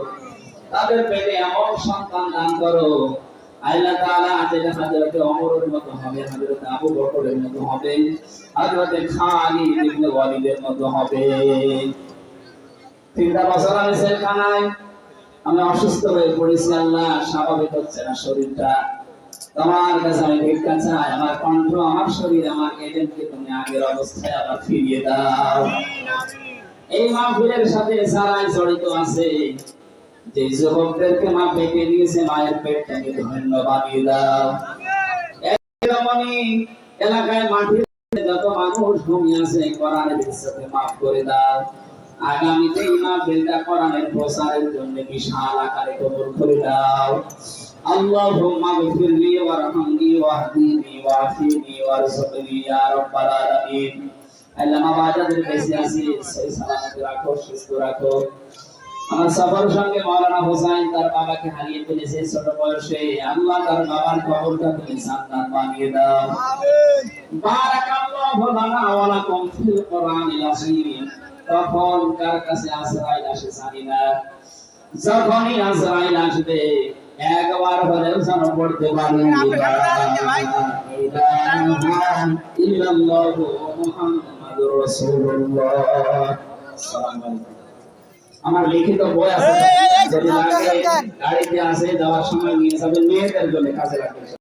তাদের পেটে এমন সন্তান দান করো আল্লাহ তাআলা, যেটা হযরত ওমরের মতো হবে, হযরত আবু বকরের মতো হবে, হযরত খালিদ ইবনে ওয়ালিদের মতো হবে। 3টা বছর আমি জেলখানায়, আমি অসুস্থ হয়ে পড়েছি আল্লাহ, স্বাভাবিক হচ্ছে না শরীরটা। তোমার কাছে আমি ভিক্ষা চাই, আমার কণ্ঠ, আমার শরীর, আমার এজেন্টকে তুমি আগের অবস্থায় আবার ফিরিয়ে দাও। এই মাহফিলের সাথে যারা জড়িত আছে, যে যুবকদেরকে মা পেটে দিয়েছে, মায়ের পেটটাকে ধন্য বানিয়ে দাও। এলাকায় মাটির যত মানুষ ঘুমিয়ে আছে কোরআনের ইজ্জতে মাফ করে দাও। আগামীতে এই মাহফিলটা কোরআনের প্রচারের জন্য বিশাল আকারে কবুল করে দাও। আল্লাহুম্মা গফিরলি ওয়ারহামনি ওয়াহদিনি ওয়াফিনি ওয়ারযুকনি ইয়া রাব্বাল আলামিন। আল্লাহ মা বাজাদের বেঁচে আছি সেই সালামতে রাখো, সুস্থ রাখো। আমার সফর সঙ্গে মাওলানা হোসাইন তার বাবাকে হারিয়ে ফেলেছে ছোট বয়সে, আল্লাহ তার বাবার কবরটা তুমি জান্নাত বানিয়ে দাও। আমিন। বারাকাল্লাহু লানা ওয়া লাকুম ফিল কোরআনিল আযীম। তখন কার কাছে আজরাইল আসে জানি না, যখনই আজরাইল আসবে একবার হলেও যেন পড়তে পারি ইল্লাল্লাহু মুহাম্মাদুর রাসূলুল্লাহ। আসসালামু আলাইকুম। আমার লিখিত বই আছে, যদি লাগে গাড়িতে আসে যাওয়ার সময় নিয়ে যাবেন, মেয়েদের জন্য কাজে লাগবে।